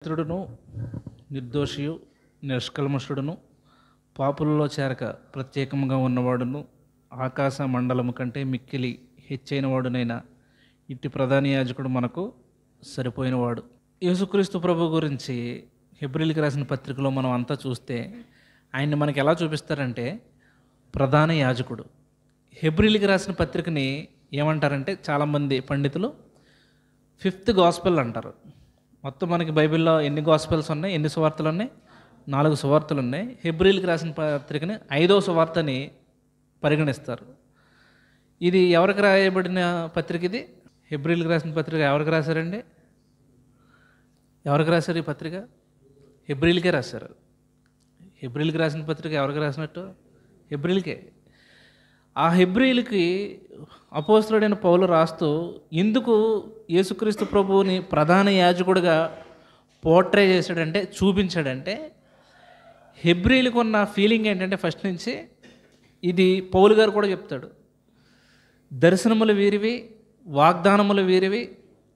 మిత్రుడును నిర్దోషియు నిష్కల్మషుడును పాపులలో చేరక ప్రత్యేకంగా ఉన్నవాడును ఆకాశ మండలము కంటే మిక్కిలి హెచ్చైన వాడునైన ఇట్టి ప్రధాన యాజకుడు మనకు సరిపోయినవాడు. యేసుక్రీస్తు ప్రభు గురించి హెబ్రీయులకు రాసిన పత్రికలో మనం అంతా చూస్తే ఆయన్ని మనకి ఎలా చూపిస్తారంటే ప్రధాన యాజకుడు. హెబ్రీయులకు రాసిన పత్రికని ఏమంటారంటే చాలామంది పండితులు ఫిఫ్త్ గాస్పెల్ అంటారు. మొత్తం మనకి బైబిల్లో ఎన్ని గాస్పెల్స్ ఉన్నాయి, ఎన్ని సువార్తలు ఉన్నాయి? 4 సువార్తలు ఉన్నాయి. హెబ్రీయులకు రాసిన పత్రికని 5వ సువార్తని పరిగణిస్తారు. ఇది ఎవరికి రాయబడిన పత్రిక? ఇది హెబ్రీయులకు రాసిన పత్రిక ఎవరికి రాశారండి? ఎవరికి రాశారు ఈ పత్రిక? హెబ్రీయులకే రాశారు. హెబ్రీయులకు రాసిన పత్రిక ఎవరికి రాసినట్టు? హెబ్రీయులకే. ఆ హెబ్రీయులకి అపోస్తలుడైన పౌలు రాస్తూ ఎందుకు యేసుక్రీస్తు ప్రభువుని ప్రధాన యాజకుడిగా పోర్ట్రే చేశాడంటే, చూపించాడంటే, హెబ్రీయులకు ఉన్న ఫీలింగ్ ఏంటంటే ఫస్ట్ నుంచి, ఇది పౌలు గారు కూడా చెప్తాడు, దర్శనములు వీరివి, వాగ్దానములు వీరివి,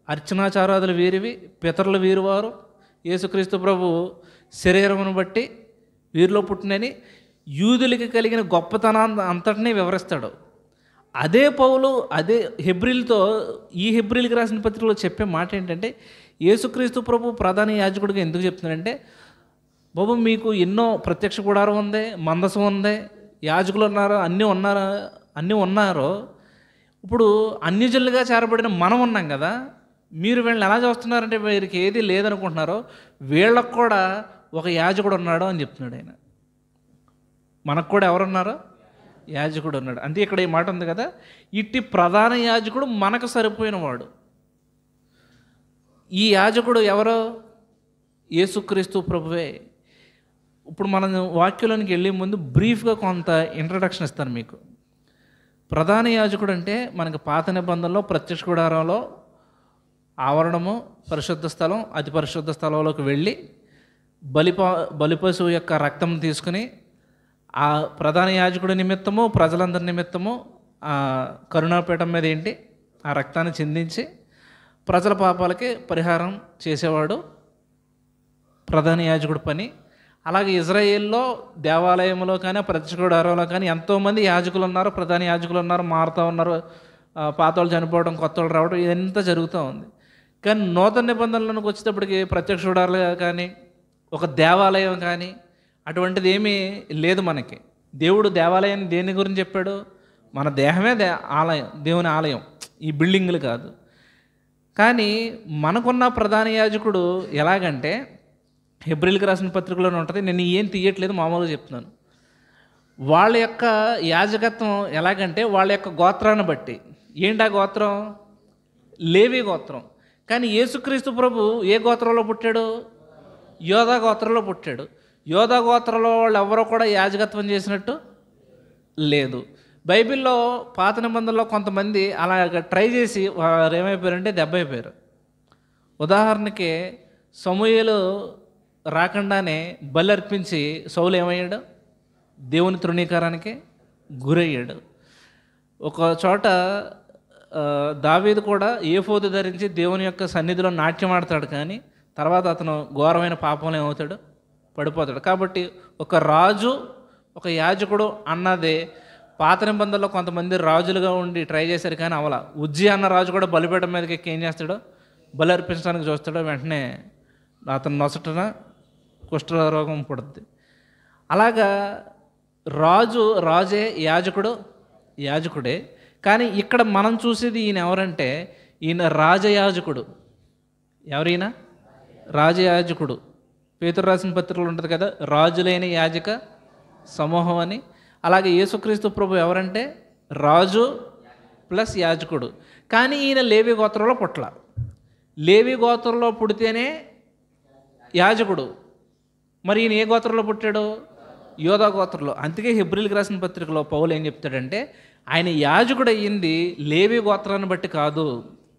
అర్చనాచారాదులు వీరివి, పితరులు వీరివారు, యేసుక్రీస్తు ప్రభు శరీరమును బట్టి వీరిలో పుట్టినని యూదులకి కలిగిన గొప్పతనాన్ని అంతటినీ వివరిస్తాడు. అదే పౌలు అదే హెబ్రీయులతో ఈ హెబ్రీయులకు రాసిన పత్రికలో చెప్పే మాట ఏంటంటే, యేసుక్రీస్తు ప్రభు ప్రధాన యాజకుడిగా ఎందుకు చెప్తున్నాడంటే, బాబు మీకు ఎన్నో ప్రత్యక్ష గుడారం ఉంది, మందసం ఉంది, యాజకులు ఉన్నారు, అన్నీ ఉన్నారు. ఇప్పుడు అన్యజనులుగా చేరబడిన మనం ఉన్నాం కదా, మీరు వీళ్ళని ఎలా చూస్తున్నారంటే వీరికి ఏది లేదనుకుంటున్నారో వీళ్ళకు కూడా ఒక యాజకుడు ఉన్నాడు అని చెప్తున్నాడు ఆయన. మనకు కూడా ఎవరున్నారో యాజకుడు ఉన్నాడు. అంటే ఇక్కడ ఈ మాట ఉంది కదా, ఇట్టి ప్రధాన యాజకుడు మనకు సరిపోయినవాడు. ఈ యాజకుడు ఎవరో? యేసుక్రీస్తు ప్రభువే. ఇప్పుడు మనం వాక్యంలోనికి వెళ్ళే ముందు బ్రీఫ్గా కొంత ఇంట్రడక్షన్ ఇస్తాను మీకు. ప్రధాన యాజకుడు అంటే మనకి పాత నిబంధనలో ప్రత్యక్ష గుడారంలో ఆవరణము, పరిశుద్ధ స్థలం, అతి పరిశుద్ధ స్థలంలోకి వెళ్ళి బలిపశువు యొక్క రక్తం తీసుకుని ఆ ప్రధాన యాజకుడి నిమిత్తము, ప్రజలందరి నిమిత్తము ఆ కరుణాపీఠం మీద ఏంటి ఆ రక్తాన్ని చిందించి ప్రజల పాపాలకి పరిహారం చేసేవాడు ప్రధాన యాజకుడి పని. అలాగే ఇజ్రాయేల్లో దేవాలయంలో కానీ ప్రత్యక్ష గుడారంలో కానీ ఎంతోమంది యాజకులు ఉన్నారు, ప్రధాన యాజకులు ఉన్నారు, మారుతూ ఉన్నారు. పాత వాళ్ళు చనిపోవడం, కొత్త వాళ్ళు రావడం, ఇదంతా జరుగుతూ ఉంది. కానీ నూతన నిబంధనలకు వచ్చేటప్పటికి ప్రత్యక్ష గుడారాలు కానీ ఒక దేవాలయం కానీ అటువంటిది ఏమీ లేదు మనకి. దేవుడు దేవాలయాన్ని దేని గురించి చెప్పాడు? మన దేహమే ఆలయం, దేవుని ఆలయం, ఈ బిల్డింగులు కాదు. కానీ మనకున్న ప్రధాన యాజకుడు ఎలాగంటే హెబ్రీయులకు రాసిన పత్రికలోనే ఉంటుంది. నేను ఏం తీయట్లేదు, మామూలుగా చెప్తున్నాను. వాళ్ళ యొక్క యాజకత్వం ఎలాగంటే వాళ్ళ యొక్క గోత్రాన్ని బట్టి. ఏంటి ఆ గోత్రం? లేవి గోత్రం. కానీ యేసుక్రీస్తు ప్రభు ఏ గోత్రంలో పుట్టాడు? యోధా గోత్రంలో పుట్టాడు. యోధా గోత్రంలో వాళ్ళు ఎవరో కూడా యాజకత్వం చేసినట్టు లేదు. బైబిల్లో పాత నిబంధనలో కొంతమంది అలా ట్రై చేసి వారు ఏమైపోయారంటే దెబ్బ అయిపోయారు. ఉదాహరణకి సమూయేలు రాకుండానే బలి అర్పించి సౌలు ఏమయ్యాడు? దేవుని తృణీకారానికి గురయ్యాడు. ఒక చోట దావీదు కూడా ఏఫోదు ధరించి దేవుని యొక్క సన్నిధిలో నాట్యం ఆడతాడు, కానీ తర్వాత అతను ఘోరమైన పాపంలో ఏమవుతాడు? పడిపోతాడు. కాబట్టి ఒక రాజు, ఒక యాజకుడు అన్నదే పాత నిబంధనలో కొంతమంది రాజులుగా ఉండి ట్రై చేశారు, కానీ అవలా. ఉజ్జి అన్న రాజు కూడా బలిపీఠం మీదకి ఎక్కి ఏం చేస్తాడో? బలి అర్పించడానికి చూస్తాడో, వెంటనే అతను నొసటన కుష్ఠరోగం పుడుతుంది. అలాగా రాజే, యాజకుడే. కానీ ఇక్కడ మనం చూసేది ఈయన ఎవరంటే ఈయన రాజయాజకుడు. ఎవరైనా రాజయాజకుడు. పేతురు రాసిన పత్రికలు ఉంటుంది కదా, రాజులైన యాజక సమూహం అని. అలాగే యేసుక్రీస్తు ప్రభు ఎవరంటే రాజు ప్లస్ యాజకుడు. కానీ ఈయన లేవి గోత్రంలో పుట్టల. లేవి గోత్రంలో పుడితేనే యాజకుడు. మరి ఈయన ఏ గోత్రంలో పుట్టాడు? యోధా గోత్రంలో. అందుకే హెబ్రీయులకు రాసిన పత్రికలో పౌలు ఏం చెప్తాడంటే, ఆయన యాజకుడు అయ్యింది లేవి గోత్రాన్ని బట్టి కాదు.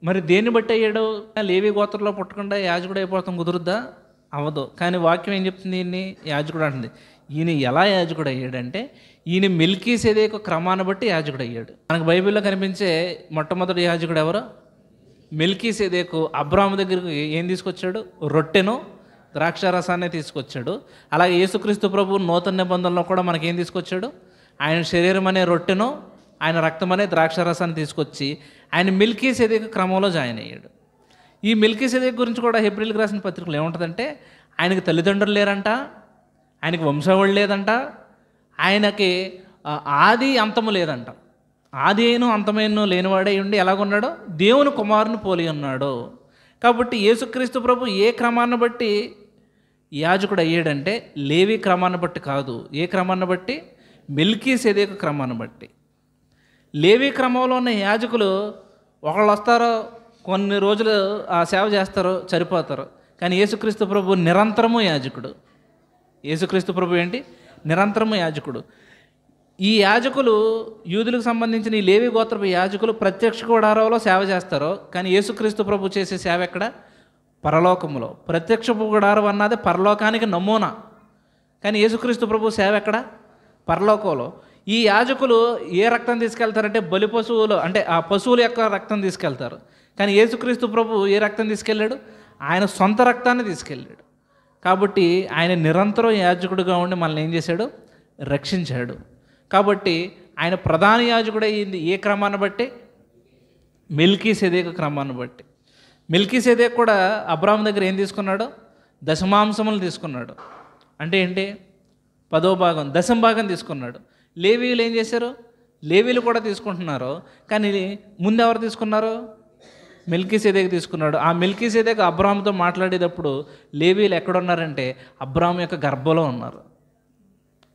మరి దేన్ని బట్టి అయ్యాడు? లేవి గోత్రంలో పుట్టకుండా యాజకుడు అయిపోతాం కుదురుద్దా? అవ్వదు. కానీ వాక్యం ఏం చెప్తుంది? ఈయన్ని యాజకుడు అంటుంది. ఈయన ఎలా యాజకుడు అయ్యాడంటే ఈయన మెల్కీసెదెకు క్రమాన్ని బట్టి యాజకుడు అయ్యాడు. మనకు బైబిల్లో కనిపించే మొట్టమొదటి యాజకుడు ఎవరు? మెల్కీసెదెకు అబ్రాహాము దగ్గరికి ఏం తీసుకొచ్చాడు? రొట్టెను ద్రాక్షారసాన్ని తీసుకొచ్చాడు. అలాగే యేసుక్రీస్తు ప్రభు నూతన నిబంధనలో కూడా మనకేం తీసుకొచ్చాడు? ఆయన శరీరం అనే రొట్టెను, ఆయన రక్తం అనే ద్రాక్షారసాన్ని తీసుకొచ్చి ఆయన మెల్కీసెదెకు క్రమంలో జాయిన్ అయ్యాడు. ఈ మెల్కీసెదెకు గురించి కూడా హెబ్రీయులకు రాసిన పత్రికలు ఏముంటుందంటే, ఆయనకి తల్లిదండ్రులు లేరంట, ఆయనకి వంశావళి లేదంట, ఆయనకి ఆది అంతము లేదంట. ఆది అయిన అంతమైన లేనివాడే ఉండి ఎలాగున్నాడో దేవుని కుమారుని పోలి ఉన్నాడు. కాబట్టి యేసుక్రీస్తు ప్రభు ఏ క్రమాన్ని బట్టి యాజకుడు అయ్యాడంటే లేవి క్రమాన్ని బట్టి కాదు. ఏ క్రమాన్ని బట్టి? మెల్కీసెదెకు క్రమాన్ని బట్టి. లేవి క్రమంలో ఉన్న యాజకులు ఒకళ్ళు వస్తారో, కొన్ని రోజులు ఆ సేవ చేస్తారో, చనిపోతారు. కానీ యేసుక్రీస్తు ప్రభు నిరంతరము యాజకుడు. యేసుక్రీస్తు ప్రభు ఏంటి? నిరంతరము యాజకుడు. ఈ యాజకులు యూదులకు సంబంధించిన ఈ లేవి గోత్రపు యాజకులు ప్రత్యక్ష గుడారంలో సేవ చేస్తారు. కానీ యేసుక్రీస్తు ప్రభు చేసే సేవ ఎక్కడ? పరలోకములో. ప్రత్యక్ష గుడారం అన్నది పరలోకానికి నమూనా. కానీ యేసుక్రీస్తు ప్రభు సేవ ఎక్కడ? పరలోకంలో. ఈ యాజకులు ఏ రక్తం తీసుకెళ్తారంటే బలి పశువులు, అంటే ఆ పశువుల యొక్క రక్తం తీసుకెళ్తారు. కానీ యేసుక్రీస్తు ప్రభు ఏ రక్తం తీసుకెళ్ళాడు? ఆయన సొంత రక్తాన్ని తీసుకెళ్ళాడు. కాబట్టి ఆయన నిరంతరం యాజకుడిగా ఉండి మనల్ని ఏం చేశాడు? రక్షించాడు. కాబట్టి ఆయన ప్రధాన యాజకుడు అయ్యింది ఏ క్రమాన్ని బట్టి? మెల్కీసెదెకు క్రమాన్ని బట్టి. మెల్కీసెదెకు కూడా అబ్రాహాము దగ్గర ఏం తీసుకున్నాడు? దశమాంసములు తీసుకున్నాడు. అంటే ఏంటి? 10వ భాగం, దశమ భాగం తీసుకున్నాడు. లేవీయులు ఏం చేశారు? లేవీలు కూడా తీసుకుంటున్నారు. కానీ ముందు ఎవరు తీసుకున్నారు? మెల్కీసెదెకు తీసుకున్నాడు. ఆ మెల్కీసెదెకు అబ్రాహాముతో మాట్లాడేటప్పుడు లేవీలు ఎక్కడున్నారంటే అబ్రాహాము యొక్క గర్భంలో ఉన్నారు.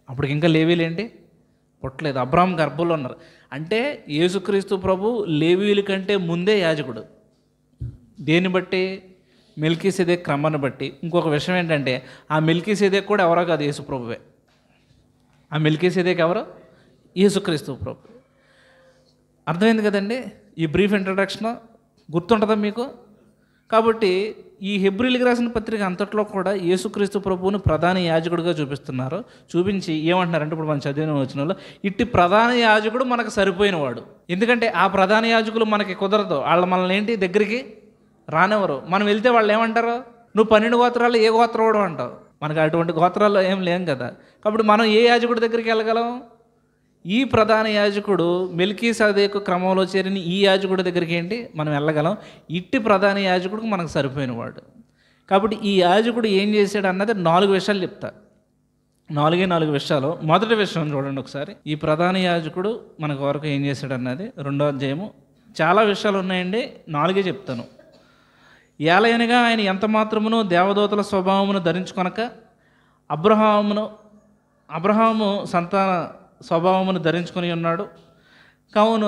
అప్పటికి ఇంకా లేవీలు ఏంటి? పుట్టలేదు, అబ్రాహాము గర్భంలో ఉన్నారు. అంటే యేసుక్రీస్తు ప్రభు లేవీయుల కంటే ముందే యాజకుడు. దేన్ని బట్టి? మెల్కీసెదెకు క్రమాన్ని బట్టి. ఇంకొక విషయం ఏంటంటే ఆ మెల్కీసెదెకు కూడా ఎవరో కాదు, యేసు ప్రభువే. ఆ మెల్కీసెదెకు ఎవరో? యేసుక్రీస్తు ప్రభు. అర్థమైంది కదండి ఈ బ్రీఫ్ ఇంట్రడక్షన్? గుర్తుంటుందా మీకు? కాబట్టి ఈ హెబ్రీయులకు రాసిన పత్రిక అంతట్లో కూడా యేసుక్రీస్తు ప్రభువుని ప్రధాన యాజకుడిగా చూపిస్తున్నారు. చూపించి ఏమంటున్నారంటే, ఇప్పుడు మనం చదివిన వచనంలో, ఇట్టి ప్రధాన యాజకుడు మనకు సరిపోయినవాడు. ఎందుకంటే ఆ ప్రధాన యాజకులు మనకి కుదరదు. వాళ్ళు మనల్ని ఏంటి దగ్గరికి రానివ్వరు. మనం వెళ్తే వాళ్ళు ఏమంటారు? నువ్వు 12 గోత్రాల్లో ఏ గోత్రవాడు అంటావు. మనకు అటువంటి గోత్రాల్లో ఏం లేం కదా. కాబట్టి మనం ఏ యాజకుడి దగ్గరికి వెళ్ళగలం? ఈ ప్రధాన యాజకుడు మెల్కీసెదెకు క్రమంలో చేరిన ఈ యాజకుడి దగ్గరికి ఏంటి మనం వెళ్ళగలం. ఇట్టి ప్రధాన యాజకుడికి మనకు సరిపోయినవాడు. కాబట్టి ఈ యాజకుడు ఏం చేశాడు అన్నది 4 విషయాలు చెప్తా. 4 విషయాలు. మొదటి విషయం చూడండి ఒకసారి. ఈ ప్రధాన యాజకుడు మనకు వరకు ఏం చేశాడు అన్నది 2వ అధ్యాయము. చాలా విషయాలు ఉన్నాయండి, 4 చెప్తాను. ఏలయనగా ఆయన ఎంత మాత్రమును దేవదూతల స్వభావమును ధరించుకొనక అబ్రహాము సంతాన స్వభావమును ధరించుకొని ఉన్నాడు. కావున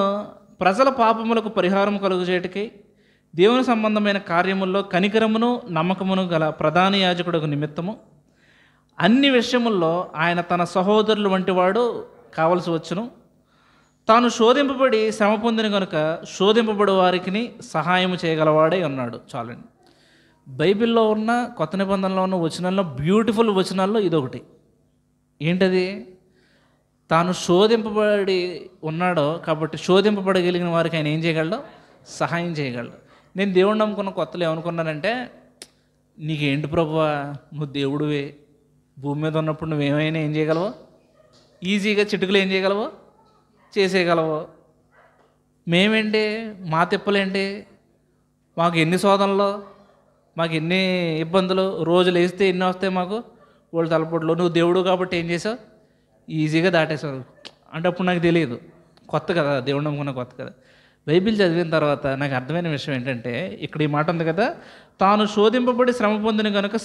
ప్రజల పాపములకు పరిహారం కలుగుచేటికై దేవుని సంబంధమైన కార్యముల్లో కనికరమును నమ్మకమును గల ప్రధాన యాజకుడుకు నిమిత్తము అన్ని విషయముల్లో ఆయన తన సహోదరులు వంటి వాడు కావలసి వచ్చును. తాను శోధింపబడి శ్రమ పొందిన కనుక శోధింపబడి వారికి సహాయం చేయగలవాడై ఉన్నాడు. చాలండి. బైబిల్లో ఉన్న కొత్త నిబంధనలో ఉన్న వచనాల్లో బ్యూటిఫుల్ వచనాల్లో ఇదొకటి. ఏంటది? తాను శోధింపబడి ఉన్నాడో కాబట్టి శోధింపబడగలిగిన వారికి ఆయన ఏం చేయగలడు? సహాయం చేయగలడు. నేను దేవుడు నమ్ముకున్న కొత్తలో ఏమనుకున్నానంటే, నీకేంటి ప్రభువా, నువ్వు దేవుడివే, భూమి మీద ఉన్నప్పుడు నువ్వేమైనా ఏం చేయగలవో, ఈజీగా చిటుకులు ఏం చేయగలవో చేసేయగలవో. మేమేంటి, మా తిప్పలేంటి, మాకు ఎన్ని శోధనలు, మాకు ఎన్ని ఇబ్బందులు, రోజులు వేస్తే ఎన్ని వస్తాయి మాకు వాళ్ళు తలపొట్లు. నువ్వు దేవుడు కాబట్టి ఏం చేసావు? ఈజీగా దాటేసావు. అంటే అప్పుడు నాకు తెలియదు, కొత్త కదా, దేవుడు నమ్ముకున్న కొత్త కదా. బైబిల్ చదివిన తర్వాత నాకు అర్థమైన విషయం ఏంటంటే, ఇక్కడ ఈ మాట ఉంది కదా, తాను శోధింపబడి శ్రమ పొందిన కనుక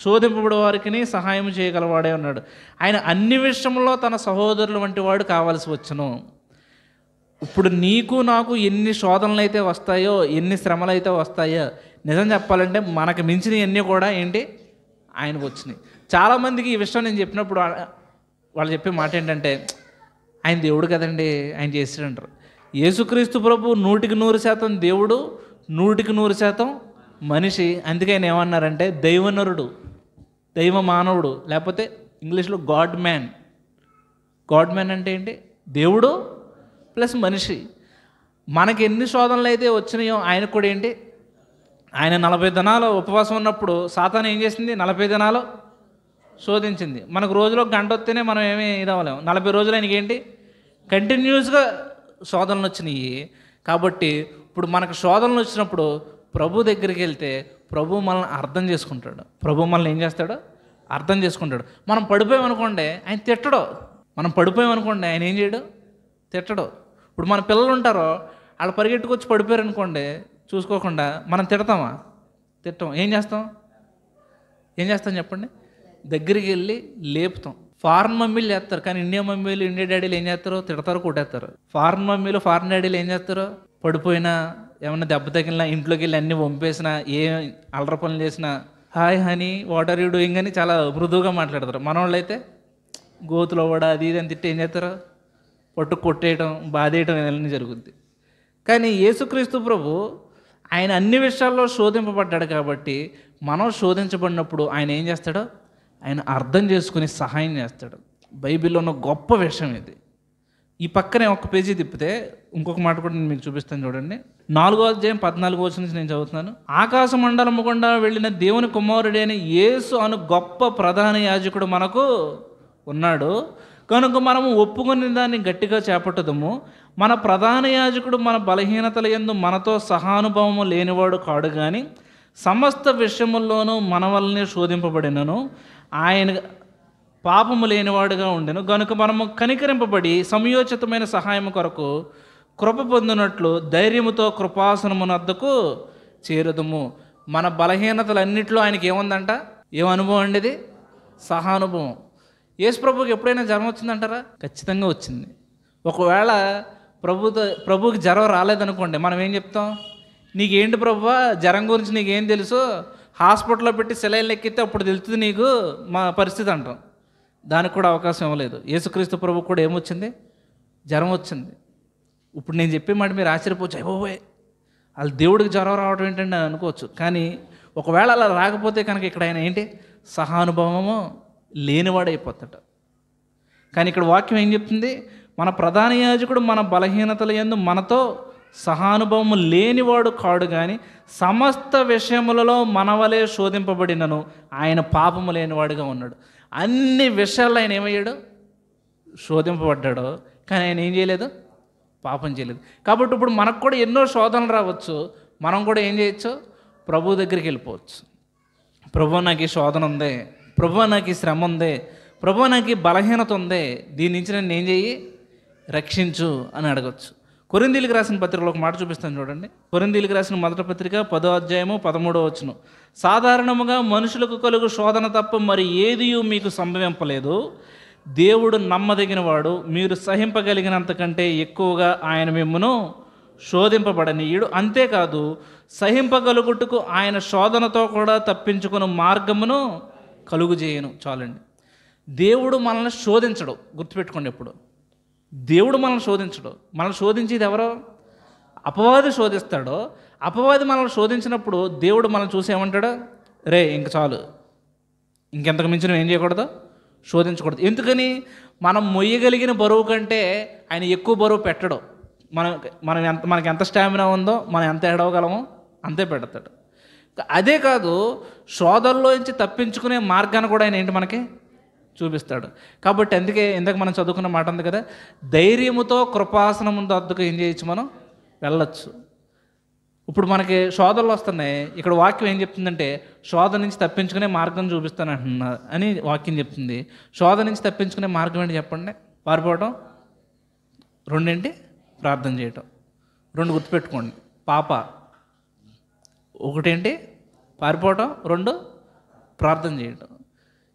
శోధింపబడే వారికి సహాయం చేయగలవాడే ఉన్నాడు. ఆయన అన్ని విషయంలో తన సహోదరులు వంటి వాడు కావాల్సి వచ్చును. ఇప్పుడు నీకు నాకు ఎన్ని శోధనలు అయితే వస్తాయో, ఎన్ని శ్రమలు అయితే వస్తాయో, నిజం చెప్పాలంటే మనకు మించినవన్నీ కూడా ఏంటి ఆయనకు వచ్చినాయి. చాలామందికి ఈ విషయం నేను చెప్పినప్పుడు వాళ్ళు చెప్పే మాట ఏంటంటే, ఆయన దేవుడు కదండి, ఆయన చేసాడంటారు. యేసుక్రీస్తు ప్రభు 100% దేవుడు, 100% మనిషి. అందుకే ఆయన ఏమన్నారంటే దైవనరుడు, దైవ మానవుడు, లేకపోతే ఇంగ్లీష్లో గాడ్ మ్యాన్. గాడ్ మ్యాన్ అంటే ఏంటి? దేవుడు ప్లస్ మనిషి. మనకి ఎన్ని శోధనలు అయితే వచ్చినాయో ఆయనకు కూడా ఏంటి ఆయన 40 దినాలు ఉపవాసం ఉన్నప్పుడు సాతాను ఏం చేసింది? 40 దినాలు శోధించింది. మనకు రోజులో గంట వస్తేనే మనం ఏమీ ఇదవ్వలేము. 40 రోజులు ఆయనకి ఏంటి? కంటిన్యూస్గా శోధనలు వచ్చినాయి. కాబట్టి ఇప్పుడు మనకు శోధనలు వచ్చినప్పుడు ప్రభు దగ్గరికి వెళ్తే ప్రభు మనల్ని అర్థం చేసుకుంటాడు. ప్రభు మనల్ని ఏం చేస్తాడు? అర్థం చేసుకుంటాడు. మనం పడిపోయామనుకోండి ఆయన తిట్టడు. మనం పడిపోయామనుకోండి ఆయన ఏం చేయడు? తిట్టడు. ఇప్పుడు మన పిల్లలు ఉంటారో వాళ్ళు పరిగెట్టుకొచ్చి పడిపోయారు అనుకోండి, చూసుకోకుండా మనం తిడతామా? తిట్టం. ఏం చేస్తాం చెప్పండి? దగ్గరికి వెళ్ళి లేపుతాం. ఫారెన్ మమ్మీలు చేస్తారు, కానీ ఇండియా మమ్మీలు, ఇండియా డాడీలు ఏం చేస్తారో? తిడతారు, కొట్టేస్తారు. ఫారెన్ మమ్మీలు, ఫారెన్ డాడీలు ఏం చేస్తారో? పడిపోయినా, ఏమన్నా దెబ్బ తగిలినా, ఇంట్లోకి వెళ్ళి అన్నీ వంపేసినా, ఏ అల్లర పనులు చేసినా hi honey what are you doing అని చాలా మృదువుగా మాట్లాడతారు. మనవాళ్ళు అయితే గోతులో కూడా అది ఇది అని తిట్టి ఏం చేస్తారో? పట్టు కొట్టేయడం, బాధేయడం ఇవన్నీ జరుగుద్ది. కానీ యేసుక్రీస్తు ప్రభు ఆయన అన్ని విషయాల్లో శోధింపబడ్డాడు కాబట్టి మనం శోధించబడినప్పుడు ఆయన ఏం చేస్తాడో? ఆయన అర్థం చేసుకుని సహాయం చేస్తాడు. బైబిల్లో ఉన్న గొప్ప విషయం ఇది. ఈ పక్కనే ఒక పేజీ తిప్పితే ఇంకొక మాట కూడా నేను మీకు చూపిస్తాను చూడండి. 4వ అధ్యాయం 14వ వచనం నుంచి నేను చదువుతున్నాను. ఆకాశ మండలము గుండా వెళ్ళిన దేవుని కుమారుడు అయిన యేసు అను గొప్ప ప్రధాన యాజకుడు మనకు ఉన్నాడు కనుక మనము ఒప్పుకుని దాన్ని గట్టిగా చేపట్టదము. మన ప్రధాన యాజకుడు మన బలహీనతల యందు మనతో సహానుభవము లేనివాడు కాడు, కానీ సమస్త విషయముల్లోనూ మన వల్లనే శోధింపబడినను ఆయన పాపము లేనివాడుగా ఉండెను. కనుక మనము కనికరింపబడి సమయోచితమైన సహాయం కొరకు కృప పొందినట్లు ధైర్యముతో కృపాసనమునద్దకు చేరుదము. మన బలహీనతలన్నింటిలో ఆయనకి ఏముందంట? ఏం అనుభవం అండి ఇది? సహానుభవం. యేసు ప్రభుకి ఎప్పుడైనా జ్వరం వచ్చిందంటారా? ఖచ్చితంగా వచ్చింది. ఒకవేళ ప్రభుకి జ్వరం రాలేదనుకోండి, మనం ఏం చెప్తాం? నీకేంటి ప్రభువా జ్వరం గురించి నీకేం తెలుసు? హాస్పిటల్లో పెట్టి సెలైన్లు ఎక్కితే అప్పుడు తెలుస్తుంది నీకు మా పరిస్థితి అంటాం. దానికి కూడా అవకాశం ఇవ్వలేదు. యేసుక్రీస్తు ప్రభుకు కూడా ఏమొచ్చింది? జ్వరం వచ్చింది. ఇప్పుడు నేను చెప్పే మాట మీరు ఆశ్చర్యపోవచ్చు, అయిపోయి వాళ్ళు దేవుడికి జ్వరం రావడం ఏంటంటే అని అనుకోవచ్చు. కానీ ఒకవేళ అలా రాకపోతే కనుక ఇక్కడ ఆయన ఏంటి? సహానుభవము లేనివాడైపోతాడు. కానీ ఇక్కడ వాక్యం ఏం చెప్తుంది? మన ప్రధాన యాజకుడు మన బలహీనతల యందు మనతో సహానుభవము లేనివాడు కాడు, కానీ సమస్త విషయములలో మనవలే శోధింపబడినను ఆయన పాపము లేనివాడుగా ఉన్నాడు. అన్ని విషయాల్లో ఆయన ఏమయ్యాడు? శోధింపబడ్డాడు. కానీ ఆయన ఏం చేయలేదు? పాపం చేయలేదు. కాబట్టి ఇప్పుడు మనకు కూడా ఎన్నో శోధనలు రావచ్చు. మనం కూడా ఏం చేయొచ్చు? ప్రభు దగ్గరికి వెళ్ళిపోవచ్చు. ప్రభు నాకు ఈ శోధన ఉంది, ప్రభు నాకు ఈ శ్రమ ఉంది, ప్రభు నాకు ఈ బలహీనత ఉంది, దీని నుంచి నన్ను ఏం చేయి? రక్షించు అని అడగచ్చు. కొరింథీయులకు రాసిన పత్రికలో ఒక మాట చూపిస్తాను చూడండి. కొరింథీయులకు రాసిన మొదటి పత్రిక 10వ అధ్యాయము 13వ వచనం. సాధారణముగా మనుషులకు కలుగు శోధన తప్ప మరి ఏదియూ మీకు సంభవింపలేదు. దేవుడు నమ్మదగిన వాడు, మీరు సహింపగలిగినంతకంటే ఎక్కువగా ఆయన మిమ్మును శోధింపబడనీయుడు. అంతేకాదు సహింపగలుగుటకు ఆయన శోధనతో కూడా తప్పించుకుని మార్గమును కలుగు చేయను. చాలండి. దేవుడు మనల్ని శోధించడు. గుర్తుపెట్టుకోండి. ఎప్పుడు దేవుడు మనల్ని శోధించడు. మనల్ని శోధించేది ఎవరో? అపవాది శోధిస్తాడో. అపవాది మనల్ని శోధించినప్పుడు దేవుడు మనల్ని చూసి ఏమంటాడు? రే ఇంక చాలు, ఇంకెంతకు మించి నువ్వు ఏం చేయకూడదు? శోధించకూడదు. ఎందుకని? మనం మొయ్యగలిగిన బరువు కంటే ఆయన ఎక్కువ బరువు పెట్టడు. మనకి ఎంత స్టామినా ఉందో మనం ఎంత ఎడవగలమో అంతే పెడతాడు. అదే కాదు, శోధనలో నుంచి తప్పించుకునే మార్గాన్ని కూడా ఆయన ఏంటి మనకి చూపిస్తాడు. కాబట్టి అందుకే ఇందాక మనం చదువుకున్న మాట ఉంది కదా, ధైర్యముతో కృపాసనం వద్దకు ఏం చేయొచ్చు? మనం వెళ్ళొచ్చు. ఇప్పుడు మనకి శోధనలు వస్తున్నాయి. ఇక్కడ వాక్యం ఏం చెప్తుందంటే శోధన నుంచి తప్పించుకునే మార్గం చూపిస్తాను అంటున్నా అని వాక్యం చెప్తుంది. శోధన నుంచి తప్పించుకునే మార్గం ఏంటి చెప్పండి? పారిపోవటం. రెండేంటి? ప్రార్థన చేయటం. రెండు గుర్తుపెట్టుకోండి. పాప ఒకటేంటి? పారిపోవటం. రెండు ప్రార్థన చేయటం.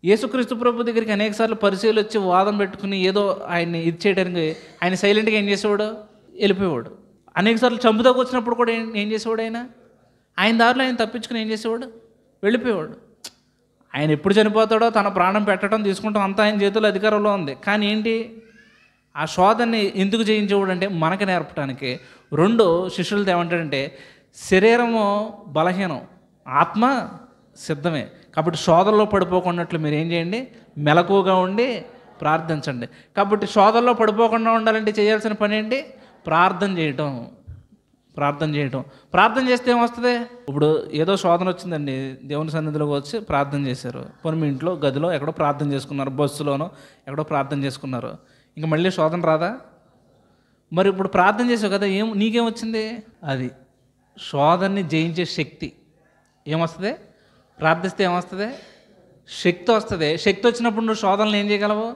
యేసుక్రీస్తు ప్రభు దగ్గరికి అనేకసార్లు పరిచయాలు వచ్చి వాదం పెట్టుకుని ఏదో ఆయన్ని ఇది చేయడానికి ఆయన సైలెంట్గా ఏం చేసేవాడు? వెళ్ళిపోయేవాడు. అనేకసార్లు చంపుదాకు వచ్చినప్పుడు కూడా ఏం చేసేవాడు? ఆయన దారిలో ఆయన తప్పించుకుని ఏం చేసేవాడు? వెళ్ళిపోయేవాడు. ఆయన ఎప్పుడు చనిపోతాడో తన ప్రాణం పెట్టడం తీసుకుంటాం అంతా ఆయన చేతుల్లో అధికారంలో ఉంది. కానీ ఏంటి? ఆ శోధనని ఎందుకు చేయించేవాడు అంటే మనకి నేర్పడానికి. రెండు శిష్యులతో ఏమంటాడంటే శరీరము బలహీనం, ఆత్మ సిద్ధమే. కాబట్టి శోధనలో పడిపోకున్నట్లు మీరు ఏం చేయండి? మెలకువగా ఉండి ప్రార్థించండి. కాబట్టి శోధనలో పడిపోకుండా ఉండాలంటే చేయాల్సిన పని ఏంటి? ప్రార్థన చేయటం. ప్రార్థన చేయటం. ప్రార్థన చేస్తే ఏమొస్తుంది? ఇప్పుడు ఏదో శోధన వచ్చిందండి, దేవుని సన్నిధిలోకి వచ్చి ప్రార్థన చేశారు. పోనీ మీ ఇంట్లో గదిలో ఎక్కడో ప్రార్థన చేసుకున్నారు, బస్సులోనో ఎక్కడో ప్రార్థన చేసుకున్నారు. ఇంకా మళ్ళీ శోధన రాదా? మరి ఇప్పుడు ప్రార్థన చేసావు కదా, నీకేమొచ్చింది? అది శోధనని జయించే శక్తి. ఏమొస్తుంది? ప్రార్థిస్తే ఏమొస్తుంది? శక్తి వస్తుంది. శక్తి వచ్చినప్పుడు నువ్వు శోధనలు ఏం చేయగలవు?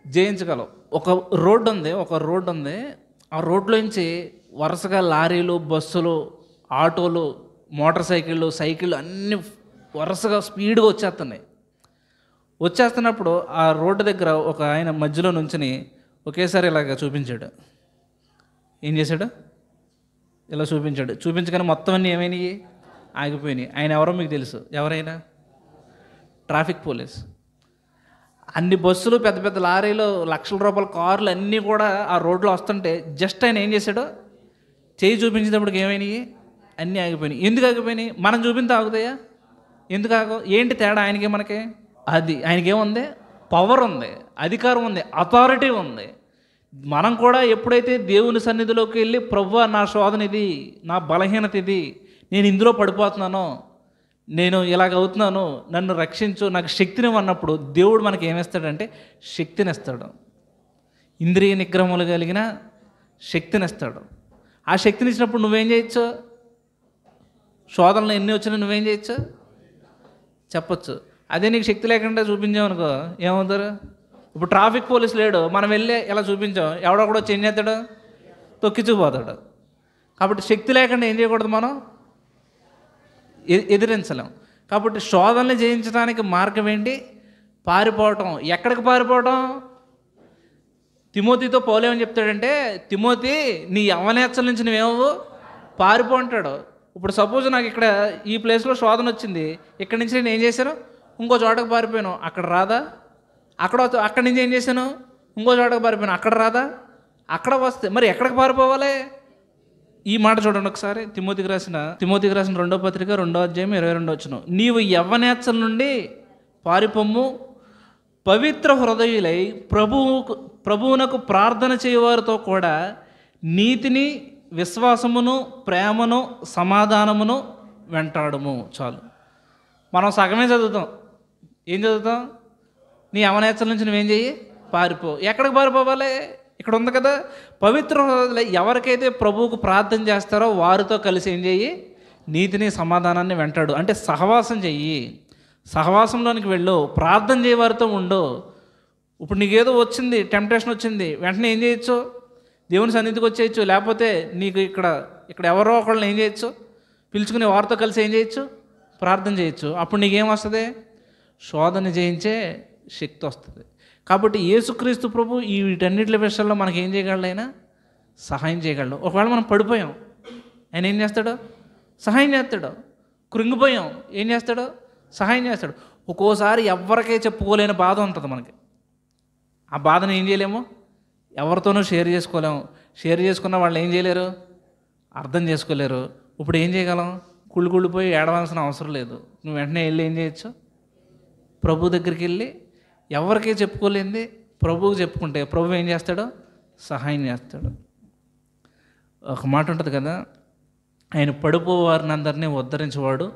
జయించగలవు. ఒక రోడ్డు ఉంది. ఆ రోడ్లోంచి వరుసగా లారీలు, బస్సులు, ఆటోలు, మోటార్ సైకిళ్ళు అన్నీ వరుసగా స్పీడ్గా వచ్చేస్తున్నప్పుడు ఆ రోడ్డు దగ్గర ఒక ఆయన మధ్యలో నుంచుని ఒకేసారి ఇలాగ చూపించాడు. ఏం చేశాడు? ఇలా చూపించగానే మొత్తం అన్నీ ఏమైనాయి? ఆగిపోయినాయి. ఆయన ఎవరో మీకు తెలుసు. ఎవరైనా? Traffic police. అన్ని బస్సులు, పెద్ద పెద్ద లారీలు, లక్షల రూపాయల కార్లు అన్నీ కూడా ఆ రోడ్లో వస్తుంటే జస్ట్ ఆయన ఏం చేశాడు? చేయి చూపించేటప్పటికి ఏమైనాయి? అన్నీ ఆగిపోయినాయి. ఎందుకు ఆగిపోయినాయి? మనం చూపించి ఆగుతాయా? ఎందుకు ఆగవు? ఏంటి తేడా ఆయనకి మనకి? అది ఆయనకేముంది? పవర్ ఉంది, అధికారం ఉంది, అథారిటీ ఉంది. మనం కూడా ఎప్పుడైతే దేవుని సన్నిధిలోకి వెళ్ళి ప్రభువా నా శోధన ఇది, నా బలహీనత ఇది, నేను ఇందులో పడిపోతున్నాను, నేను ఇలాగ అవుతున్నాను, నన్ను రక్షించు, నాకు శక్తిని అన్నప్పుడు దేవుడు మనకి ఏమిస్తాడంటే శక్తిని ఇస్తాడు. ఇంద్రియ నిగ్రహములు కలిగిన శక్తిని ఇస్తాడు. ఆ శక్తిని ఇచ్చినప్పుడు నువ్వేం చేయొచ్చు? శోధనలు ఎన్ని వచ్చినా నువ్వేం చేయొచ్చు? చెప్పొచ్చు. అదే నీకు శక్తి లేకుండా చూపించామనుకో ఏమవుతారు? ఇప్పుడు ట్రాఫిక్ పోలీస్ లేడు, మనం వెళ్ళి ఇలా చూపించాం, ఎవడొకడో చేంజ్ చేస్తాడు, తొక్కించుకుపోతాడు. కాబట్టి శక్తి లేకుండా ఏం చేయకూడదు? మనం ఎదిరించలేం. కాబట్టి శోధనలు జయించడానికి మార్గం ఏంటి? పారిపోవటం. ఎక్కడికి పారిపోవటం? తిమోతితో పౌలు ఏమని చెప్తాడంటే, తిమోతి నీ యవ్వనేచ్చల నుంచి నువ్వేమవు పారిపో అంటాడు. ఇప్పుడు సపోజ్ నాకు ఇక్కడ ఈ ప్లేస్లో శోధన వచ్చింది, ఇక్కడి నుంచి నేను ఏం చేశాను? ఇంకో చోటకు పారిపోయాను, అక్కడ రాదా? అక్కడి నుంచి ఏం చేశాను? ఇంకో చోటకు పారిపోయాను, అక్కడ రాదా? అక్కడ వస్తే మరి ఎక్కడికి పారిపోవాలి? ఈ మాట చూడండి ఒకసారి. తిమోతికి రాసిన 2వ పత్రిక 2వ అధ్యాయం 22వ వచనం. నీవు యవ్వనేచ్చల నుండి పారిపొమ్ము, పవిత్ర హృదయులై ప్రభువునకు ప్రార్థన చేయవారితో కూడా నీతిని, విశ్వాసమును, ప్రేమను, సమాధానమును వెంటాడము. చాలు. మనం సగమే చదువుతాం. ఏం చదువుతాం? నీ యవ్వనేచ్చల నుంచి నువ్వేం చెయ్యి? పారిపో. ఎక్కడికి పారిపోవాలి? ఇక్కడ ఉంది కదా, పవిత్ర హృదయులై ఎవరికైతే ప్రభువుకు ప్రార్థన చేస్తారో వారితో కలిసి ఏం చెయ్యి? నీతిని, సమాధానాన్ని వెంటాడు. అంటే సహవాసం చెయ్యి, సహవాసంలోనికి వెళ్ళు, ప్రార్థన చేయవారితో ఉండు. ఇప్పుడు నీకేదో వచ్చింది, టెంప్టేషన్ వచ్చింది, వెంటనే ఏం చేయొచ్చు? దేవుని సన్నిధికి వచ్చేయచ్చు. లేకపోతే నీకు ఇక్కడ ఎవరో ఒకళ్ళని ఏం చేయొచ్చు? పిలుచుకుని వారితో కలిసి ఏం చేయొచ్చు? ప్రార్థన చేయొచ్చు. అప్పుడు నీకేం వస్తుంది? శోధన జయించే శక్తి వస్తుంది. కాబట్టి యేసుక్రీస్తు ప్రభు ఈ వీటన్నిటి విషయాల్లో మనకి ఏం చేయగలడు? ఆయన సహాయం చేయగలడు. ఒకవేళ మనం పడిపోయాం, ఆయన ఏం చేస్తాడు? సహాయం చేస్తాడు. కృంగిపోయాం, ఏం చేస్తాడు? సహాయం చేస్తాడు. ఒక్కోసారి ఎవరికే చెప్పుకోలేని బాధ ఉంటుంది మనకి. ఆ బాధను ఏం చేయలేము? ఎవరితోనూ షేర్ చేసుకోలేము. షేర్ చేసుకున్న వాళ్ళు ఏం చేయలేరు? అర్థం చేసుకోలేరు. ఇప్పుడు ఏం చేయగలం? కుళ్ళిపోయి ఏడవలసిన అవసరం లేదు. నువ్వు వెంటనే వెళ్ళి ఏం చేయొచ్చు? ప్రభు దగ్గరికి వెళ్ళి ఎవరికీ చెప్పుకోలేంది ప్రభువుకి చెప్పుకుంటే ప్రభు ఏం చేస్తాడో సహాయం చేస్తాడు. ఒక మాట ఉంటుంది కదా, ఆయన పడిపోవారిని అందరినీ ఉద్ధరించేవాడు,